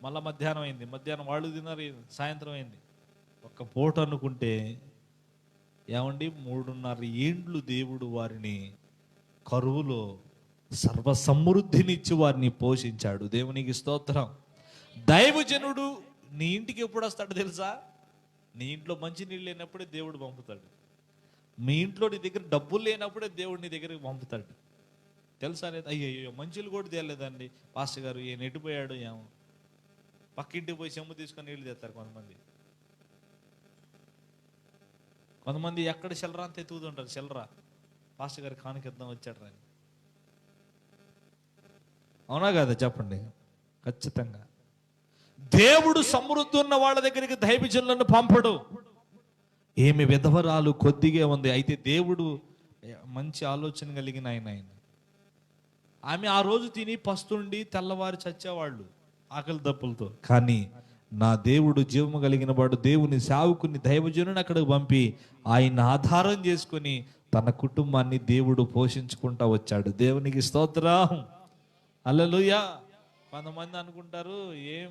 మళ్ళా మధ్యాహ్నం అయింది, మధ్యాహ్నం వాళ్ళు తిన్నారు, సాయంత్రం అయింది. ఒక్క పూట అనుకుంటే ఏమండి 3.5 ఏండ్లు దేవుడు వారిని కరువులో సర్వసమృద్ధినిచ్చి వారిని పోషించాడు. దేవునికి స్తోత్రం. దైవజనుడు నీ ఇంటికి ఎప్పుడు వస్తాడు తెలుసా? నీ ఇంట్లో మంచి నీళ్ళు లేనప్పుడే దేవుడు పంపుతాడు. మీ ఇంట్లో నీ దగ్గర డబ్బులు లేనప్పుడే దేవుడు నీ దగ్గరికి పంపుతాడు. తెలుసా లేదు? అయ్యో మంచులు కూడా తేలేదండి పాస్టర్ గారు, ఈయన ఎట్టిపోయాడు ఏమో. పక్కింటికి పోయి చెంబు తీసుకొని నీళ్ళు తెస్తారు కొంతమంది ఎక్కడ చెల్లరా అంత ఎత్తుకుతుంటారు. చెల్లరా పాస్టర్ గారి కానుకిద్దాం వచ్చాడు రాని. అవునా కదా చెప్పండి? ఖచ్చితంగా దేవుడు సమృద్ధి ఉన్న వాళ్ళ దగ్గరికి దైవజనులను పంపడు. ఏమి విధవరాలు కొద్దిగా ఉంది, అయితే దేవుడు మంచి ఆలోచన కలిగిన ఆయన. ఆమె ఆ రోజు తిని పస్తుండి తెల్లవారు చచ్చేవాళ్ళు ఆకలి దప్పులతో. కానీ నా దేవుడు జీవము కలిగిన వాడు, దేవుని సేవకుని దైవజనుని అక్కడికి పంపి ఆయన ఆధారం చేసుకుని తన కుటుంబాన్ని దేవుడు పోషించుకుంటా వచ్చాడు. దేవునికి స్తోత్రం. హల్లెలూయా. కొంతమంది అనుకుంటారు, ఏం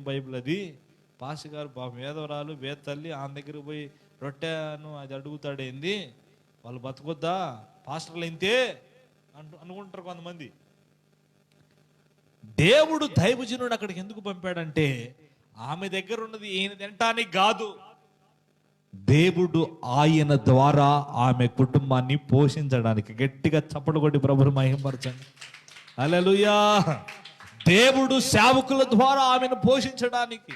బైబిల్ అది, పాస్టర్ గారు వేదవరాలు వేద తల్లి ఆమె దగ్గరికి పోయి రొట్టెను అది అడుగుతాడేంది, వాళ్ళు బతుకొద్దా, పాస్టర్లు అయితే అనుకుంటారు కొంతమంది. దేవుడు దైవజనుడు అక్కడికి ఎందుకు పంపాడంటే ఆమె దగ్గర ఉన్నది ఈయన తినటానికి కాదు, దేవుడు ఆయన ద్వారా ఆమె కుటుంబాన్ని పోషించడానికి. గట్టిగా చప్పట్లు కొట్టి ప్రభువుని మహిమపరచండి. హల్లెలూయా. దేవుడు సేవకుల ద్వారా ఆమెను పోషించడానికి.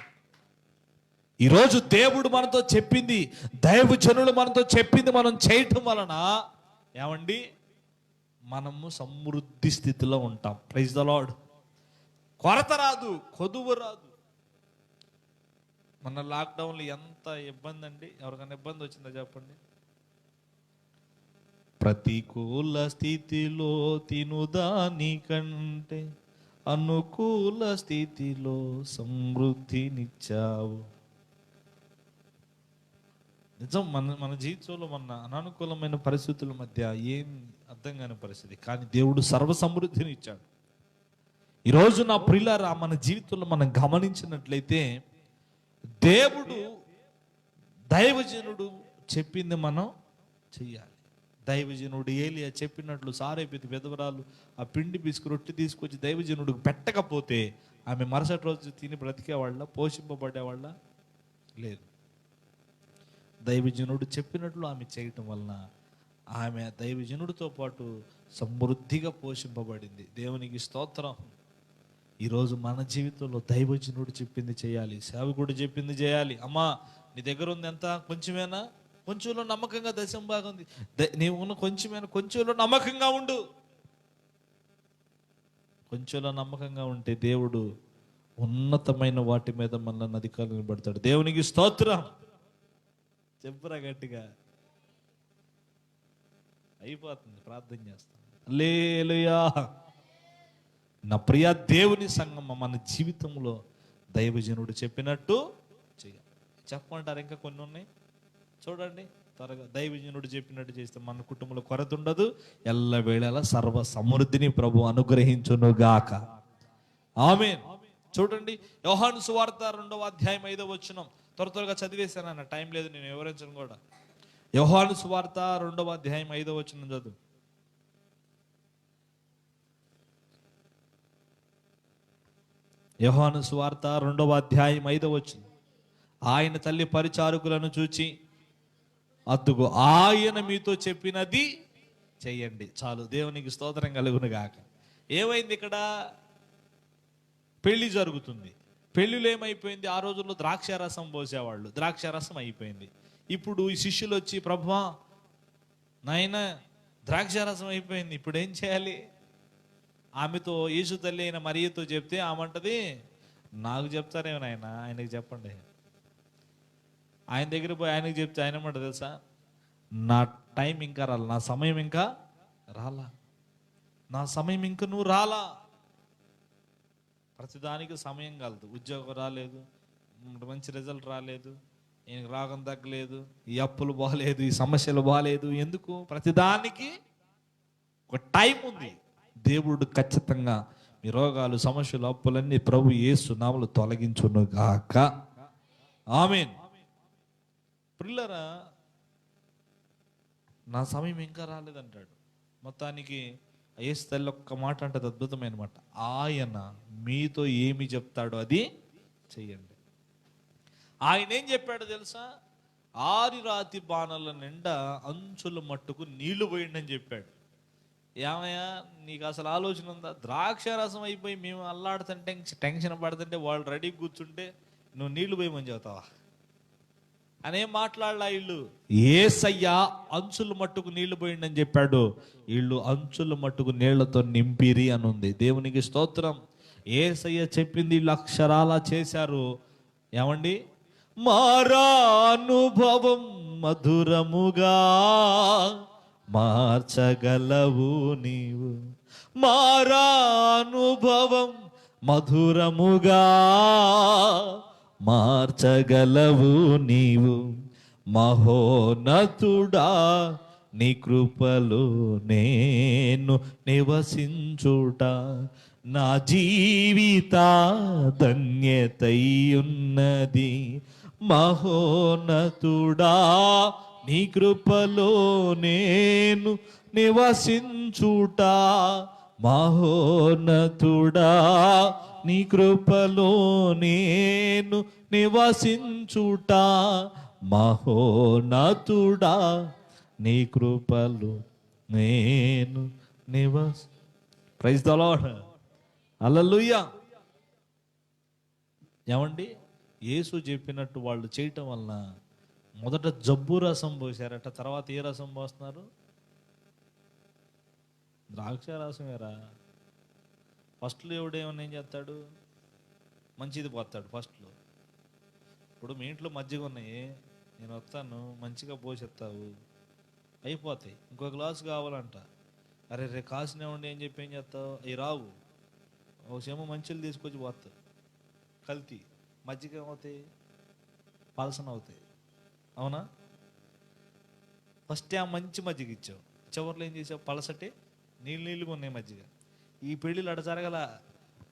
ఈరోజు దేవుడు మనతో చెప్పింది, దైవజనులు మనతో చెప్పింది మనం చేయటం వలన ఏమండి మనము సమృద్ధి స్థితిలో ఉంటాం. Praise the Lord. కొరత రాదు, కొదువు రాదు. మన లాక్డౌన్లో ఎంత ఇబ్బంది అండి. ఎవరికైనా ఇబ్బంది వచ్చిందో చెప్పండి. ప్రతికూల స్థితిలో తినుదానికంటే అనుకూల స్థితిలో సమృద్ధినిచ్చావు. నిజం, మన జీవితంలో మన అననుకూలమైన పరిస్థితుల మధ్య ఏం అర్థం కాని పరిస్థితి, కానీ దేవుడు సర్వ సమృద్ధిని ఇచ్చాడు. ఈరోజు నా ప్రియులారా, మన జీవితంలో మనం గమనించినట్లయితే దేవుడు దైవజనుడు చెప్పింది మనం చెయ్యాలి. దైవజనుడు ఏలియా చెప్పినట్లు సారేపితి విధవరాలు ఆ పిండి పిసుకు రొట్టె తీసుకొచ్చి దైవజనుడికి పెట్టకపోతే ఆమె మరుసటి రోజు తిని బ్రతికేవాళ్ళ, పోషింపబడేవాళ్ళ? లేదు. దైవజనుడు చెప్పినట్లు ఆమె చేయటం వలన ఆమె దైవజనుడితో పాటు సమృద్ధిగా పోషింపబడింది. దేవునికి స్తోత్రం. ఈరోజు మన జీవితంలో దైవజనుడు చెప్పింది చేయాలి, సేవకుడు చెప్పింది చేయాలి. అమ్మా నీ దగ్గర ఉంది ఎంత? కొంచెమేనా? కొంచెంలో నమ్మకంగా దశం బాగుంది. నీవు ఉన్న కొంచెమేనా? కొంచెంలో నమ్మకంగా ఉండు. కొంచెంలో నమ్మకంగా ఉంటే దేవుడు ఉన్నతమైన వాటి మీద మనల్ని అధికారులు నిలబడతాడు. దేవునికి స్తోత్రం. చెప్పురా గట్టిగా. అయిపోతుంది, ప్రార్థన చేస్తాను. హల్లెలూయా. నా ప్రియ దేవుని సంగమ, మన జీవితంలో దైవజనుడు చెప్పినట్టు చేయాలి. చెప్పమంటారు? ఇంకా కొన్ని ఉన్నాయి చూడండి. త్వరగా దైవజనుడు చెప్పినట్టు చేస్తే మన కుటుంబంలో కొరత ఉండదు. ఎల్లవేళలా సర్వ సమృద్ధిని ప్రభు అనుగ్రహించునుగాక. ఆమేన్. చూడండి, యోహాను సువార్త 2వ అధ్యాయం 5వ వచనం. త్వరగా చదివేశాను అన్న, టైం లేదు, నేను వివరించను కూడా. యోహాను సువార్త 2వ అధ్యాయం 5వ వచనం చదువు. యోహాను సువార్త 2వ అధ్యాయం 5వ వచనం. ఆయన తల్లి పరిచారకులను చూచి, అద్దుగో ఆయన మీతో చెప్పినది చెయ్యండి. చాలు, దేవునికి స్తోత్రం కలుగును గాక. ఏమైంది ఇక్కడ? పెళ్లి జరుగుతుంది. పెళ్లిలో ఏమైపోయింది? ఆ రోజుల్లో ద్రాక్షారసం పోసేవాళ్ళు, ద్రాక్షారసం అయిపోయింది. ఇప్పుడు ఈ శిష్యులు వచ్చి, ప్రభువా నాయన ద్రాక్షారసం అయిపోయింది, ఇప్పుడు ఏం చేయాలి? ఆమెతో, యేసు తల్లి అయిన మరియతో చెప్తే ఆమంటది, నాకు చెప్తారేమో నాయన, ఆయనకి చెప్పండి. ఆయన దగ్గర పోయి ఆయనకి చెప్తే ఆయన ఏమంట తెలుసా? నా టైం ఇంకా రాలా, నా సమయం ఇంకా రాలా, నా సమయం ఇంకా నువ్వు రాలా. ప్రతిదానికి సమయం కలదు. ఉద్యోగం రాలేదు, మంచి రిజల్ట్ రాలేదు, ఈయనకి రాగం తగ్గలేదు, ఈ అప్పులు బాగాలేదు, ఈ సమస్యలు బాగాలేదు. ఎందుకు? ప్రతిదానికి ఒక టైం ఉంది. దేవుడు ఖచ్చితంగా మీ రోగాలు, సమస్యలు, అప్పులన్నీ ప్రభు యేసు నామములో తొలగించును గాక. ఆమేన్. ప్రియులారా, నా సమయం ఇంకా రాలేదంటాడు. మొత్తానికి యేసు తల్లి ఒక్క మాట అంటే అద్భుతమైన మాట, ఆయన మీతో ఏమి చెప్తాడో అది చెయ్యండి. ఆయన ఏం చెప్పాడో తెలుసా? ఆరిరాతి బాణల నిండా అంచుల మట్టుకు నీళ్లు పోయిండి అని చెప్పాడు. ఏమయ్యా, నీకు అసలు ఆలోచన ఉందా? ద్రాక్షారసం అయిపోయి మేము అల్లాడుతుంటే, టెన్షన్ పడుతుంటే, వాళ్ళు రెడీ కూర్చుంటే నువ్వు నీళ్లు పోయమని చెబుతావా? అనేం మాట్లాడలా. ఇల్లు యేసయ్య అంచుల మట్టుకు నీళ్లు పోయిండి అని చెప్పాడు. ఇల్లు అంచుల మట్టుకు నీళ్లతో నింపిరి అని ఉంది. దేవునికి స్తోత్రం. యేసయ్య చెప్పింది ఇల్లు అక్షరాలా చేశారు. ఏమండి? మారానుభవం మధురముగా మార్చగలవు నీవు, మారానుభవం మధురముగా మార్చగలవు నీవు, మహోన్నతుడా నీ కృపలో నేను నివసించుట నా జీవిత ధన్యతయున్నది. మహోన్నతుడా నీ కృపలో నేను నివసించుట, మహోన్నతుడా నీ కృపలో నేను నివసించుట, మహోన్నతుడా నీ కృపలో నేను ప్రైజ్ ది లార్డ్. హల్లెలూయా. ఏమండి? యేసు చెప్పినట్టు వాళ్ళు చేయటం వలన మొదట జబ్బు రసం పోసారట, తర్వాత ఏ రసం పోస్తున్నారు? ద్రాక్ష రసమేరా. ఫస్ట్లో ఎవడేమన్నా ఏం చేస్తాడు? మంచిది పోతాడు ఫస్ట్లో. ఇప్పుడు మీ ఇంట్లో మజ్జిగ ఉన్నాయి, నేను వస్తాను, మంచిగా పోసేస్తావు, అయిపోతాయి. ఇంకో గ్లాసు కావాలంట, అరే రే కాసునే ఉండి ఏం చెప్పి ఏం చేస్తావు? అవి రావు, ఒక సేమో మంచిలు తీసుకొచ్చి పోతావు, కల్తీ. మజ్జిగ ఏమవుతాయి? పలసన అవుతాయి. అవునా? ఫస్ట్ ఆ మంచి మజ్జిగ ఇచ్చావు, చివరిలో ఏం చేసావు? పలసటి నీళ్ళుగా ఉన్నాయి మజ్జిగ. ఈ పెళ్ళిళ్ళు అడ జరగల.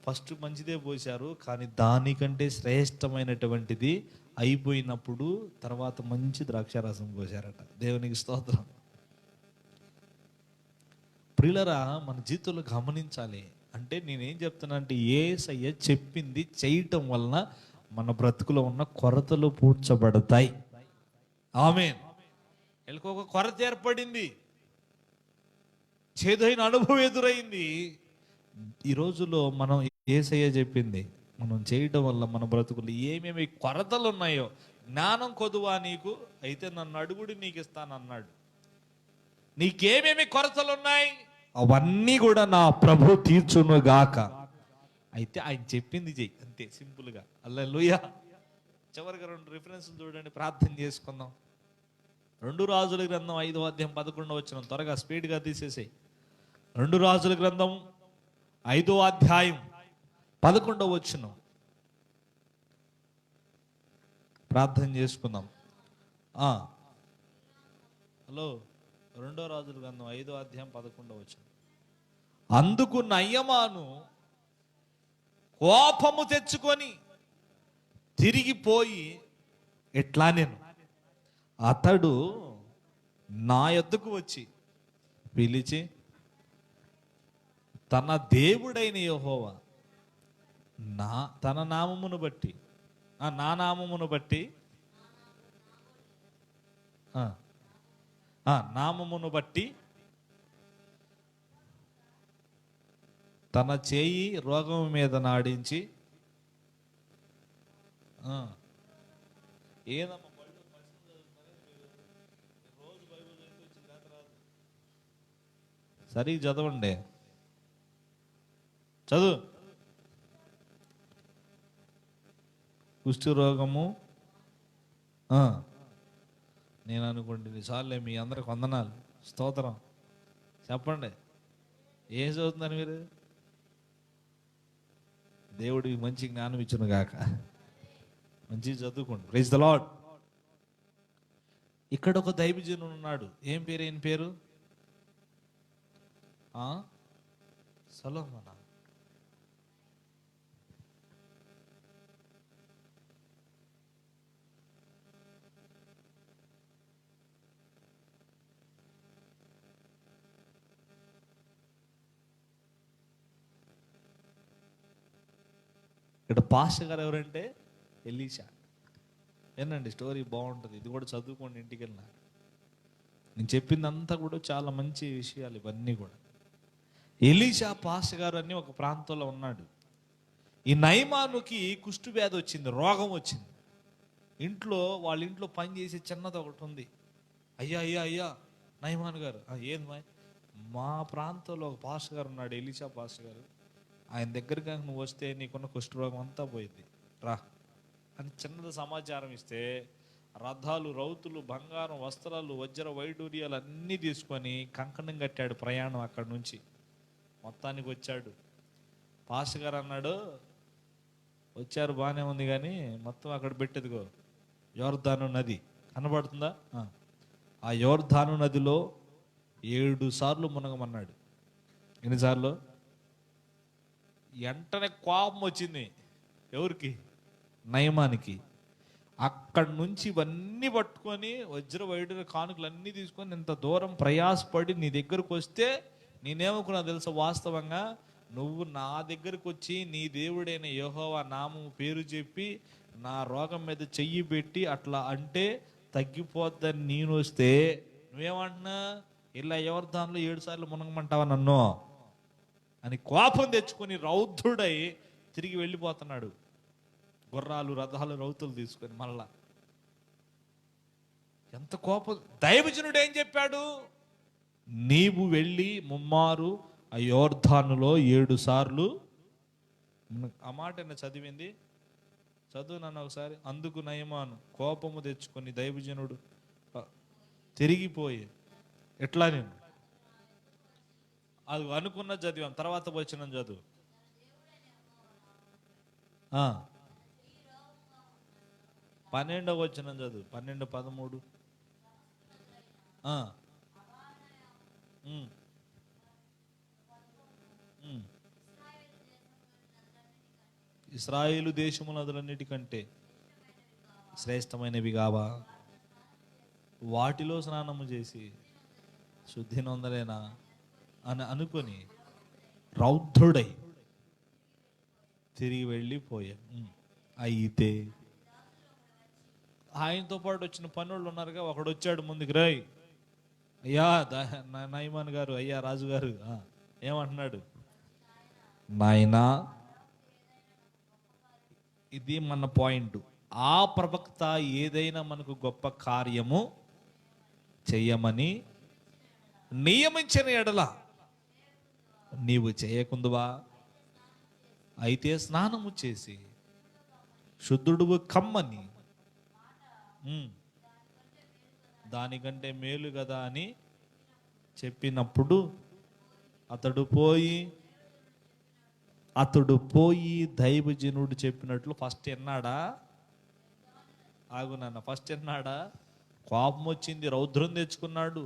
ఫస్ట్ మంచిదే పోశారు, కానీ దానికంటే శ్రేష్టమైనటువంటిది అయిపోయినప్పుడు తర్వాత మంచి ద్రాక్షారసం పోశారట. దేవునికి స్తోత్రం. ప్రియులరా, మన జీవితంలో గమనించాలి. అంటే నేనేం చెప్తున్నా అంటే, యేసయ్య చెప్పింది చేయటం వలన మన బ్రతుకులో ఉన్న కొరతలు పూడ్చబడతాయి. ఆమేన్. వీళ్ళకి ఒక కొరత ఏర్పడింది, చేదైన అనుభవం ఎదురైంది. ఈ రోజులో మనం యేసయ్య చెప్పింది మనం చేయడం వల్ల మన బ్రతుకులు ఏమేమి కొరతలు ఉన్నాయో, జ్ఞానం కొదువా నీకు? అయితే నన్ను అడుగుడి నీకు ఇస్తానన్నాడు. నీకేమేమి కొరతలు ఉన్నాయి అవన్నీ కూడా నా ప్రభు తీర్చును గాక. అయితే ఆయన చెప్పింది చెయ్యి, అంతే, సింపుల్గా. హల్లెలూయా. చివరిగా 2 రిఫరెన్స్లు చూడండి, ప్రార్థన చేసుకుందాం. 2 రాజుల గ్రంథం 5వ అధ్యాయం 11వ వచనం. త్వరగా స్పీడ్గా తీసేసేయి. 2 రాజుల గ్రంథం 5వ అధ్యాయం 11వ వచనం. ప్రార్థన చేసుకుందాం. హలో, 2 రాజుల గ్రంథం 5వ అధ్యాయం 11వ వచనం. అందుకు నయమాను కోపము తెచ్చుకొని తిరిగిపోయి ఎట్లా నేను అతడు నా యొద్దకు వచ్చి పిలిచి తన దేవుడైన యెహోవా తన నామమును బట్టి నా నామమును బట్టి నామమును బట్టి తన చేయి రోగం మీద నాడించి ఏదమ్మా రోజు బైబిల్ సరిగ్గా చదవండి, చదువు. కుష్టి రోగము, నేను అనుకోండి చాలే, మీ అందరికి వందనాలు, స్తోత్రం. చెప్పండి, ఏం చదువుతున్నారు మీరు? దేవుడికి మంచి జ్ఞానం ఇచ్చును గాక, మంచిగా చదువుకోండి. Praise the Lord. ఇక్కడ ఒక దైవజనుడు ఉన్నాడు. ఏం పేరు? ఏం పేరు? సొలొమోను. ఇక్కడ పాస్టర్ గారు ఎవరంటే ఎలీషా. ఏనండి, స్టోరీ బాగుంటుంది, ఇది కూడా చదువుకోండి ఇంటికి వెళ్ళినా. నేను చెప్పిందంతా కూడా చాలా మంచి విషయాలు ఇవన్నీ కూడా. ఎలీషా పాస్టర్ గారు అని ఒక ప్రాంతంలో ఉన్నాడు. ఈ నయమానుకి కుష్టు వ్యాధి వచ్చింది, రోగం వచ్చింది. వాళ్ళ ఇంట్లో పని చేసే చిన్నది ఒకటి ఉంది. అయ్యా అయ్యా అయ్యా నయమాను గారు, ఏంది మా ప్రాంతంలో ఒక పాస్టర్ గారు ఉన్నాడు, ఎలీషా పాస్టర్ గారు. ఆయన దగ్గరికి నువ్వు వస్తే నీకున్న కుష్ఠరోగం అంతా పోయింది, రా అని చిన్నది సమాచారం ఇస్తే, రథాలు, రౌతులు, బంగారం, వస్త్రాలు, వజ్ర వైడూర్యాలు అన్నీ తీసుకొని కంకణం కట్టాడు. ప్రయాణం అక్కడి నుంచి మొత్తానికి వచ్చాడు. పాస్టర్ గారు అన్నాడు, వచ్చారు బాగానే ఉంది, కానీ మొత్తం అక్కడ పెట్టేదిగో యోర్దాను నది కనబడుతుందా? ఆ యోర్దాను నదిలో 7 సార్లు మునగమన్నాడు. ఎన్నిసార్లు? వెంటనే కోపం వచ్చింది. ఎవరికి? నయమానికి. అక్కడి నుంచి ఇవన్నీ పట్టుకొని వజ్ర వైడూర్య కానుకలు అన్నీ తీసుకొని ఇంత దూరం ప్రయాసపడి నీ దగ్గరకు వస్తే నేనేమనుకున్నా తెలుసా? వాస్తవంగా నువ్వు నా దగ్గరకు వచ్చి నీ దేవుడైన యెహోవా నామము పేరు చెప్పి నా రోగం మీద చెయ్యి పెట్టి అట్లా అంటే తగ్గిపోద్దని నేను వస్తే నువ్వేమంటున్నా? ఇలా యోర్దానులో 7 సార్లు మునగమంటావా నన్ను అని కోపం తెచ్చుకొని రౌద్రుడై తిరిగి వెళ్ళిపోతున్నాడు. గుర్రాలు, రథాలు, రౌతులు తీసుకొని మళ్ళా. ఎంత కోపం! దైవజనుడు ఏం చెప్పాడు? నీవు వెళ్ళి ముమ్మారు ఆ యోర్దానులో 7 సార్లు. ఆ మాట చదివింది, చదువు నన్ను ఒకసారి. అందుకు నయమాను కోపము తెచ్చుకొని దైవజనుడు తిరిగిపోయి ఎట్లా? నేను అది అనుకున్న చదివాం, తర్వాత వచ్చిన చదువు. 12వ వచనం చదువు, 12, 13. ఇశ్రాయేలు దేశము నదులన్నిటికంటే శ్రేష్టమైనవి కావా? వాటిలో స్నానము చేసి శుద్ధి నొందలేనా అని అనుకొని రౌద్రుడై తిరిగి వెళ్ళిపోయా. అయితే ఆయనతో పాటు వచ్చిన పనులు ఉన్నారుగా, ఒకడు వచ్చాడు ముందుకు. రాయ్ అయ్యా నయమాన్ గారు, అయ్యా రాజుగారు, ఏమంటున్నాడు? నాయనా, ఇది మన పాయింట్. ఆ ప్రవక్త ఏదైనా మనకు గొప్ప కార్యము చెయ్యమని నియమించిన ఎడల నీవు చేయకుందువా? అయితే స్నానము చేసి శుద్ధుడువు కమ్మని, దానికంటే మేలు కదా అని చెప్పినప్పుడు అతడు పోయి దైవజనుడు చెప్పినట్లు ఫస్ట్ ఎన్నాడా? ఆగు నాన్న, ఫస్ట్ ఎన్నాడా? కోపం వచ్చింది, రౌద్రం తెచ్చుకున్నాడు.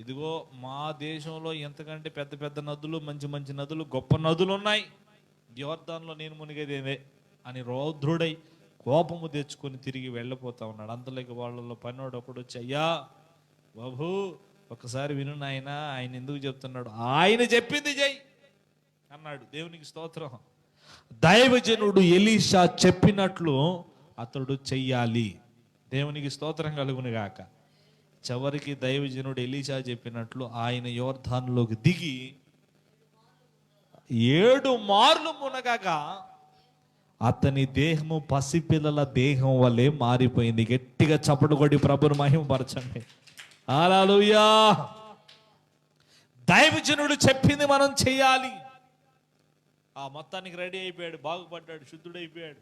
ఇదిగో మా దేశంలో ఎంతకంటే పెద్ద పెద్ద నదులు, మంచి మంచి నదులు, గొప్ప నదులు ఉన్నాయి, యోర్దాన్లో నేను మునిగేదేదే అని రౌద్రుడై కోపము తెచ్చుకొని తిరిగి వెళ్ళిపోతా ఉన్నాడు. అంతలోకి వాళ్ళలో పనివాడు ఒకడు వచ్చి, అయ్యా బాబు ఒకసారి విను నాయన, ఆయన ఎందుకు చెప్తున్నాడు, ఆయన చెప్పింది చెయ్యి అన్నాడు. దేవునికి స్తోత్రం. దైవజనుడు ఎలీషా చెప్పినట్లు అతడు చెయ్యాలి. దేవునికి స్తోత్రం కలుగును గాక. చివరికి దైవజనుడు ఎలీషా చెప్పినట్లు ఆయన యోర్దానులోకి దిగి 7 మార్లు మునగగా అతని దేహము పసిపిల్లల దేహం వల్లే మారిపోయింది. గట్టిగా చప్పట్లు కొట్టి ప్రభుని మహిమపరచండి. హల్లెలూయా. దైవజనుడు చెప్పింది మనం చెయ్యాలి. ఆ మొత్తానికి రెడీ అయిపోయాడు, బాగుపడ్డాడు, శుద్ధుడైపోయాడు.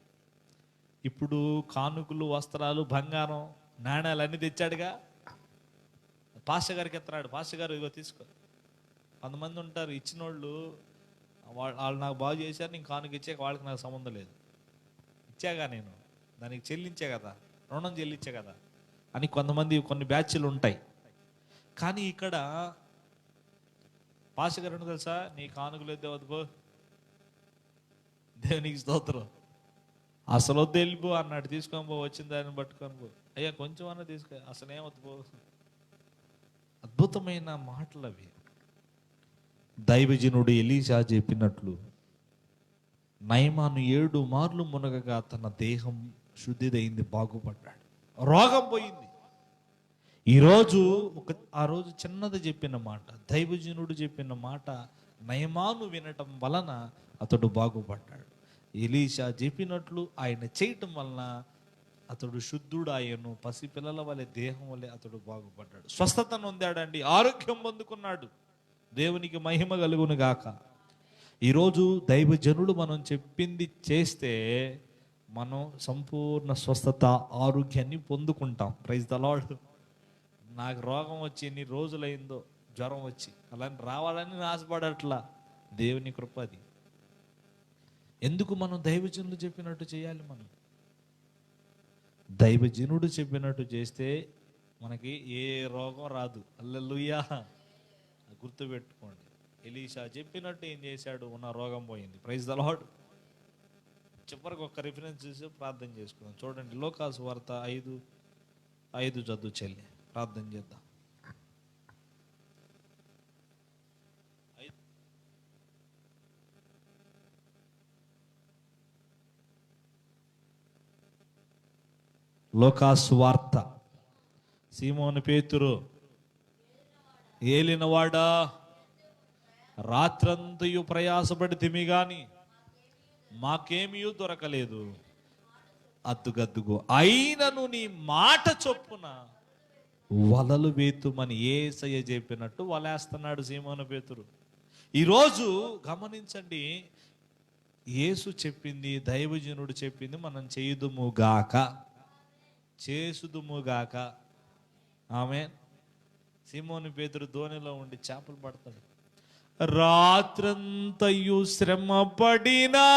ఇప్పుడు కానుకలు, వస్త్రాలు, బంగారం, నాణ్యాలు అన్నీ తెచ్చాడుగా. పాస్టర్ గారికి ఎత్తున్నాడు, పాస్టర్ గారు ఇదిగో తీసుకో. కొంతమంది ఉంటారు ఇచ్చిన వాళ్ళు నాకు బాగు చేశారు, నేను కానుక ఇచ్చాక వాళ్ళకి నాకు సంబంధం లేదు, ఇచ్చాగా నేను దానికి చెల్లించే కదా, రుణం చెల్లించే కదా అని కొంతమంది కొన్ని బ్యాచ్లు ఉంటాయి. కానీ ఇక్కడ పాస్టర్ గారు తెలుసా, నీ కానుకలు వద్దే వద్దుకో, దేవునికి స్తోత్రం, అసలు వద్దు వెళ్ళిపో అన్నాడు. తీసుకొని పో, వచ్చిన దాన్ని పట్టుకొని పో. అయ్యా కొంచెం అన్నా తీసుకో, అసలు ఏమొద్దు పో. అద్భుతమైన మాటలు అవి. దైవజనుడు ఎలీషా చెప్పినట్లు నయమాను 7 మార్లు మునగగా తన దేహం శుద్ధిదైంది, బాగుపడ్డాడు, రోగం పోయింది. ఈరోజు ఆ రోజు చిన్నది చెప్పిన మాట, దైవజనుడు చెప్పిన మాట నయమాను వినటం వలన అతడు బాగుపడ్డాడు. ఎలీషా చెప్పినట్లు ఆయన చేయటం వలన అతడు శుద్ధుడు ఆయను, పసిపిల్లల వలె దేహం వలె అతడు బాగుపడ్డాడు, స్వస్థత నొందాడండి, ఆరోగ్యం పొందుకున్నాడు. దేవునికి మహిమ కలుగును గాక. ఈరోజు దైవజనుడు మనం చెప్పింది చేస్తే మనం సంపూర్ణ స్వస్థత, ఆరోగ్యాన్ని పొందుకుంటాం. Praise the lord. నాకు రోగం వచ్చి ఎన్ని రోజులైందో, జ్వరం వచ్చి, అలా రావాలని ఆశపడట్లా, దేవుని కృప అది. ఎందుకు మనం దైవజనులు చెప్పినట్టు చేయాలి? మనం దైవజనుడు చెప్పినట్టు చేస్తే మనకి ఏ రోగం రాదు. హల్లెలూయా. గుర్తుపెట్టుకోండి, ఎలీషా చెప్పినట్టు ఏం చేశాడు, ఉన్న రోగం పోయింది. Praise the Lord. చివరికి ఒక రిఫరెన్స్ చూసి ప్రార్థన చేసుకుందాం. చూడండి, లూకా సువార్త 5:5 చదువు చెల్లి, ప్రార్థన చేద్దాం. లూకా సువార్త. సీమోను పేతురు, ఏలినవాడా, రాత్రంతయు ప్రయాసపడితిమి గాని మాకేమీ దొరకలేదు, అద్దుగద్దుగో అయినను నీ మాట చొప్పున వలలు వేతుమని యేసయ్య చెప్పినట్టు వలేస్తున్నాడు సీమోను పేతురు. ఈరోజు గమనించండి, యేసు చెప్పింది, దైవజనుడు చెప్పింది మనం చేయుదుముగాక, చేసుదుముగాక. ఆమేన్. సీమోను పేతురు దోణిలో ఉండి చేపలు పడతాడు. రాత్రంతయు శ్రమ పడినా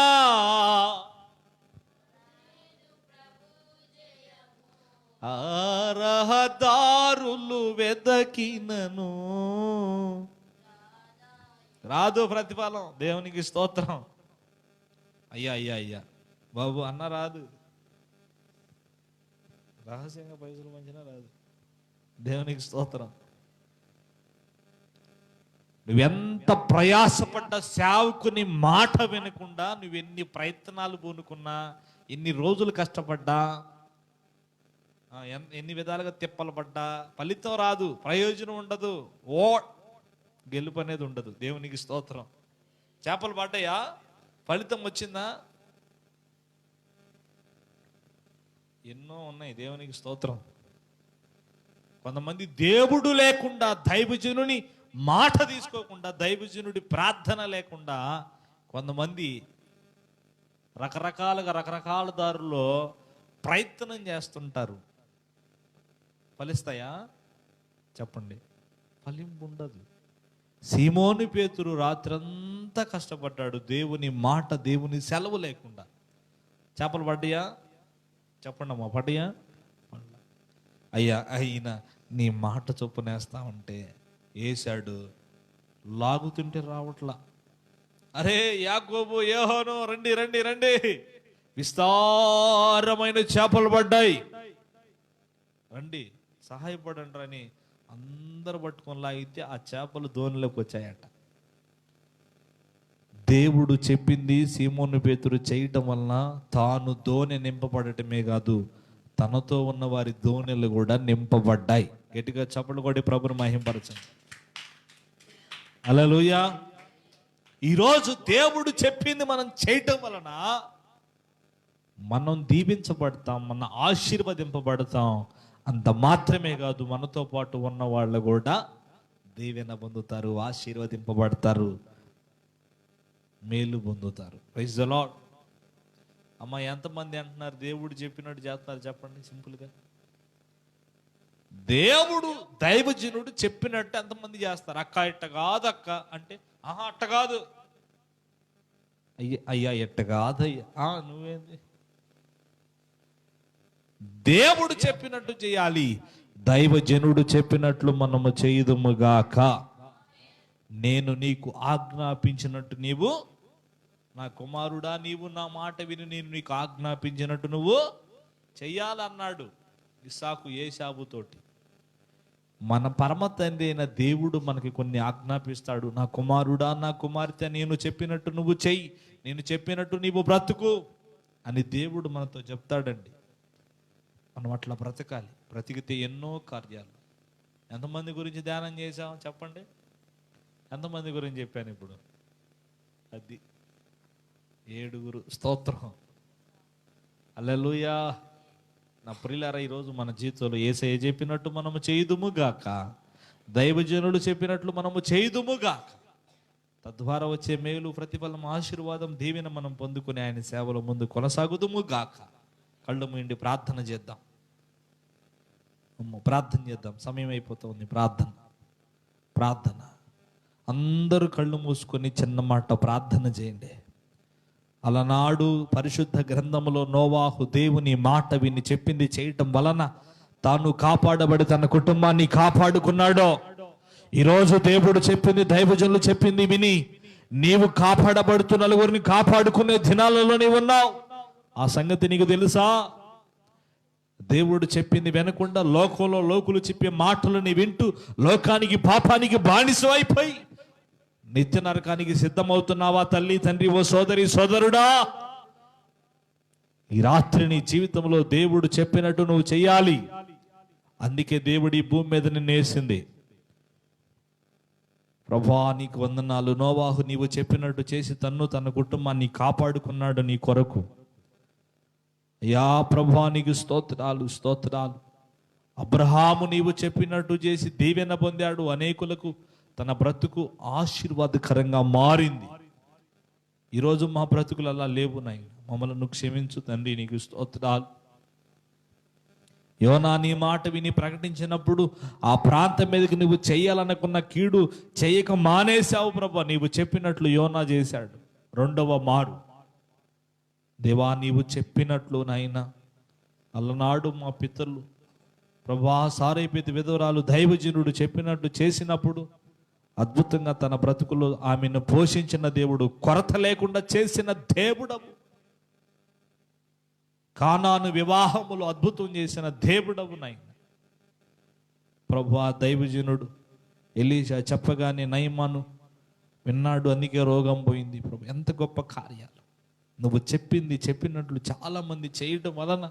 రహదారులు వెదకినను రాదు ప్రతిఫలం. దేవునికి స్తోత్రం. అయ్యా బాబు అన్న రాదు, రహస్యంగా పైసలు మంచినా రాదు. దేవునికి స్తోత్రం. నువ్వెంత ప్రయాసపడ్డ సేవకుని మాట వినకుండా, నువ్వెన్ని ప్రయత్నాలు పూనుకున్నా, ఎన్ని రోజులు కష్టపడ్డా, ఎన్ని విధాలుగా తిప్పలు పడ్డా ఫలితం రాదు, ప్రయోజనం ఉండదు, గెలుపు అనేది ఉండదు. దేవునికి స్తోత్రం. చేపలు పడ్డాయా, ఫలితం వచ్చిందా? ఎన్నో ఉన్నాయి. దేవునికి స్తోత్రం. కొంతమంది దేవుడు లేకుండా, దైవజనుని మాట తీసుకోకుండా, దైవజనుడి ప్రార్థన లేకుండా కొంతమంది రకరకాల దారుల్లో ప్రయత్నం చేస్తుంటారు. ఫలిస్తాయా? చెప్పండి. ఫలింపు ఉండదు. సీమోను పేతురు రాత్రంతా కష్టపడ్డాడు, దేవుని మాట, దేవుని సెలవు లేకుండా. చేపలు పడ్డాయా? చెప్పండి అమ్మా, పడ్డాయా? అయ్యా అయినా నీ మాట చొప్పునేస్తా ఉంటే వేశాడు, లాగుతుంటే రావట్లా. అరే యాకోబు యోహాను రండి రండి రండి, విస్తారమైన చేపలు పడ్డాయి, రండి సహాయపడండి అని అందరు పట్టుకొని లాగితే ఆ చేపలు దోణిలోకి వచ్చాయట. దేవుడు చెప్పింది సీమోను పేతురు చేయటం వలన తాను దోణి నింపబడటమే కాదు, తనతో ఉన్న వారి దోణిలు కూడా నింపబడ్డాయి. గట్టిగా చప్పట్లు కొట్టి ప్రభుని మహింపరచండి. హల్లెలూయా. ఈరోజు దేవుడు చెప్పింది మనం చేయటం వలన మనం దీవించబడతాం, మన ఆశీర్వదింపబడతాం. అంత మాత్రమే కాదు, మనతో పాటు ఉన్న వాళ్ళు కూడా దీవెన పొందుతారు, ఆశీర్వదింపబడతారు, మేలు పొందుతారు. Praise the Lord. అమ్మ ఎంతమంది అంటున్నారు దేవుడు చెప్పినట్టు చేస్తున్నారు చెప్పండి సింపుల్గా. దేవుడు దైవజనుడు చెప్పినట్టు ఎంతమంది చేస్తారు? అక్క ఇట్ట కాదు అక్క అంటే, ఆహా అట్ట కాదు అయ్యా ఎట్ట కాదయ్యా, నువ్వేంది? దేవుడు చెప్పినట్టు చేయాలి, దైవజనుడు చెప్పినట్లు మనము చేయుదుముగాక. నేను నీకు ఆజ్ఞాపించినట్టు నీవు, నా కుమారుడా నీవు నా మాట విని నేను నీకు ఆజ్ఞాపించినట్టు నువ్వు చెయ్యాలన్నాడు ఇస్సాకు ఏశావుతోటి. మన పరమ తండ్రి అయిన దేవుడు మనకి కొన్ని ఆజ్ఞాపిస్తాడు. నా కుమారుడా నా కుమార్తె నేను చెప్పినట్టు నువ్వు చెయ్యి, నేను చెప్పినట్టు నీవు బ్రతుకు అని దేవుడు మనతో చెప్తాడండి. మనం అట్లా బ్రతకాలి. బ్రతికితే ఎన్నో కార్యాలు. ఎంతమంది గురించి ధ్యానం చేశాం చెప్పండి? ఎంతమంది గురించి చెప్పాను ఇప్పుడు? అది 7. స్తోత్రం. హల్లెలూయా. నా ప్రియులారా, ఈరోజు మన జీవితంలో యేసయ్య చెప్పినట్టు మనము చేయుదుముగాక, దైవజనులు చెప్పినట్లు మనము చేయుదుముగాక. తద్వారా వచ్చే మేలు, ప్రతిఫలం, ఆశీర్వాదం, దీవెన మనం పొందుకుని ఆయన సేవల ముందు కొనసాగుదుముగాక. కళ్ళు మూయండి, ప్రార్థన చేద్దాం. ప్రార్థన చేద్దాం, సమయం అయిపోతుంది. ప్రార్థన అందరూ కళ్ళు మూసుకొని చిన్న మాట ప్రార్థన చేయండి. అలనాడు పరిశుద్ధ గ్రంథములో నోవాహు దేవుని మాట విని చెప్పింది చేయటం వలన తాను కాపాడబడి తన కుటుంబాన్ని కాపాడుకున్నాడో, ఈరోజు దేవుడు చెప్పింది, దైవజనులు చెప్పింది విని నీవు కాపాడబడుతూ నలుగురిని కాపాడుకునే దినాలలో నీవు ఉన్నావు. ఆ సంగతి నీకు తెలుసా? దేవుడు చెప్పింది వినకుండా లోకంలో లోకులు చెప్పే మాటలని వింటూ లోకానికి పాపానికి బానిస అయిపోయి నిత్య నరకానికి సిద్ధమవుతున్నావా తల్లి, తండ్రి, ఓ సోదరి, సోదరుడా? ఈ రాత్రి నీ జీవితంలో దేవుడు చెప్పినట్టు నువ్వు చెయ్యాలి. అందుకే దేవుడు ఈ భూమి మీద నిన్ను వేసింది. ప్రభువా నీకు వందనాలు, నోవాహు నీవు చెప్పినట్టు చేసి తన కుటుంబాన్ని కాపాడుకున్నాడు నీ కొరకు. యా ప్రభువా నీకు స్తోత్రాలు. అబ్రహాము నీవు చెప్పినట్టు చేసి దీవెన పొందాడు, అనేకులకు తన బ్రతుకు ఆశీర్వాదకరంగా మారింది. ఈరోజు మా బ్రతుకులు అలా లేవు నాయన, మమ్మల్ని క్షమించు తండ్రి, నీకు స్తోత్రాలు. యోనా నీ మాట విని ప్రకటించినప్పుడు ఆ ప్రాంతం మీదకి నువ్వు చెయ్యాలనుకున్న కీడు చేయక మానేశావు ప్రభా. నీవు చెప్పినట్లు యోనా చేశాడు 2వ మారు. దేవా నీవు చెప్పినట్లు నాయన అలనాడు మా పితరులు ప్రభా సారైపోతే విధవరాలు దైవజనుడు చెప్పినట్టు చేసినప్పుడు అద్భుతంగా తన బ్రతుకులో ఆమెను పోషించిన దేవుడు, కొరత లేకుండా చేసిన దేవుడవు. కానాను వివాహములు అద్భుతం చేసిన దేవుడవు నాయన ప్రభువా. దైవజనుడు ఎలీషా చెప్పగానే నయమాను విన్నాడు, అందుకే రోగం పోయింది. ప్రభు ఎంత గొప్ప కార్యాలు నువ్వు చెప్పినట్లు చాలా మంది చేయడం వలన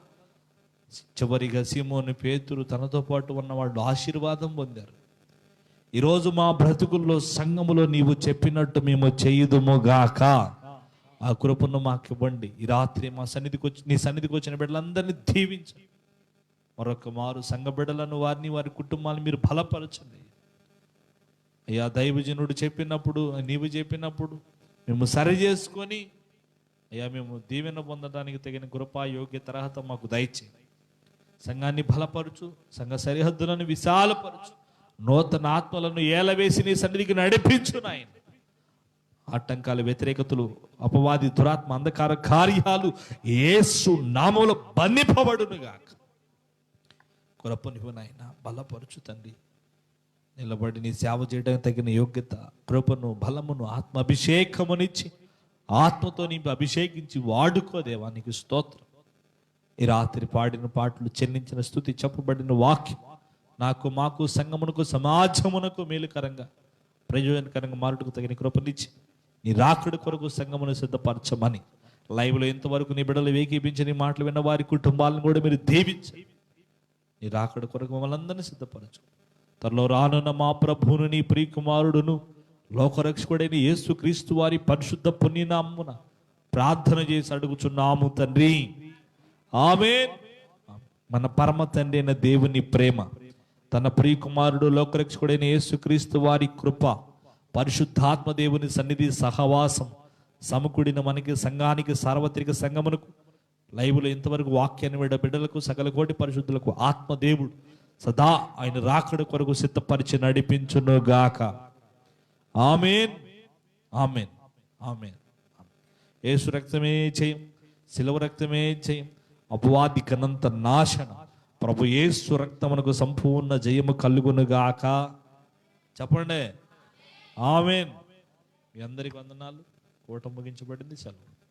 చివరిగా సీమోను పేతురు తనతో పాటు ఉన్న వాళ్ళు ఆశీర్వాదం పొందారు. ఈరోజు మా బ్రతుకుల్లో సంఘములో నీవు చెప్పినట్టు మేము చేయుదుముగాక. ఆ కృపను మాకు ఇవ్వండి. ఈ రాత్రి మా సన్నిధికి వచ్చి నీ సన్నిధికి వచ్చిన బిడ్డలందరినీ దీవించు. మరొక మారు సంఘ బిడ్డలను వారిని వారి కుటుంబాన్ని మీరు బలపరచండి అయ్యా. దైవజనుడు చెప్పినప్పుడు నీవు చెప్పినప్పుడు మేము సరి చేసుకొని అయ్యా మేము దీవెన పొందడానికి తగిన కృపా యోగ్యత అర్హత మాకు దయచేయి. సంఘాన్ని బలపరచు, సంఘ సరిహద్దులను విశాలపరచు, నూతన ఆత్మలను ఏలవేసి నీ సన్నిధికి నడిపించు నాయన. ఆటంకాలు, వ్యతిరేకతలు, అపవాది, దురాత్మ, అంధకార కార్యాలు యేసు నామములో బంధింపబడునుగాక. కృపనివ్వు నాయన, బలపరచు తండ్రి. నిలబడి నీ సేవ చేయడానికి తగిన యోగ్యత, కృపను, బలమును, ఆత్మ అభిషేకమునిచ్చి ఆత్మతో నీకు అభిషేకించి వాడుకో దేవా. నీకు స్తోత్రం. ఈ రాత్రి పాడిన పాటలు, చెల్లించిన స్తుతి, చెప్పబడిన వాక్యం నాకు, మాకు, సంఘమునకు, సమాజమునకు మేలుకరంగా, ప్రయోజనకరంగా మారుటకు తగిన కృపనిచ్చి నీ రాకడ కొరకు సంఘమును సిద్ధపరచమని, లైవ్లో ఎంతవరకు నీ బిడ్డలు వేకీపించి నీ మాటలు విన్న వారి కుటుంబాలను కూడా మీరు దీవించి నీ రాకడ కొరకు మమ్మల్ని అందరినీ సిద్ధపరచు. త్వరలో రానున్న మా ప్రభువును, నీ ప్రియకుమారుడును, లోకరక్షకుడైన యేసు క్రీస్తు వారి పరిశుద్ధ పుణ్యనామమున ప్రార్థన చేసి అడుగుచున్నాము తండ్రి, ఆమేన్. మన పరమ తండ్రి అయిన దేవుని ప్రేమ, తన ప్రియకుమారుడు లోకరక్షకుడైన యేసు క్రీస్తు వారి కృప, పరిశుద్ధాత్మ దేవుని సన్నిధి సహవాసం సమకూడిన మనకి, సంఘానికి, సార్వత్రిక సంఘమునకు, లైవ్లో ఇంతవరకు వాక్యాన్ని విడ బిడ్డలకు, సకల కోటి పరిశుద్ధులకు ఆత్మదేవుడు సదా ఆయన రాకడ కొరకు సిద్ధపరిచి నడిపించునుగాక. ఆమేన్, ఆమేన్, ఆమేన్. యేసు రక్తమే చేయం, శిలువ రక్తమే చేయం, అపవాది కనంత నాశనం. ప్రభు యేసు రక్తమునకు సంపూర్ణ జయము కలుగునుగాక. చెప్పండి ఆమేన్. మీ అందరికి వందనాలు. కూట ముగించబడింది. సెలవు.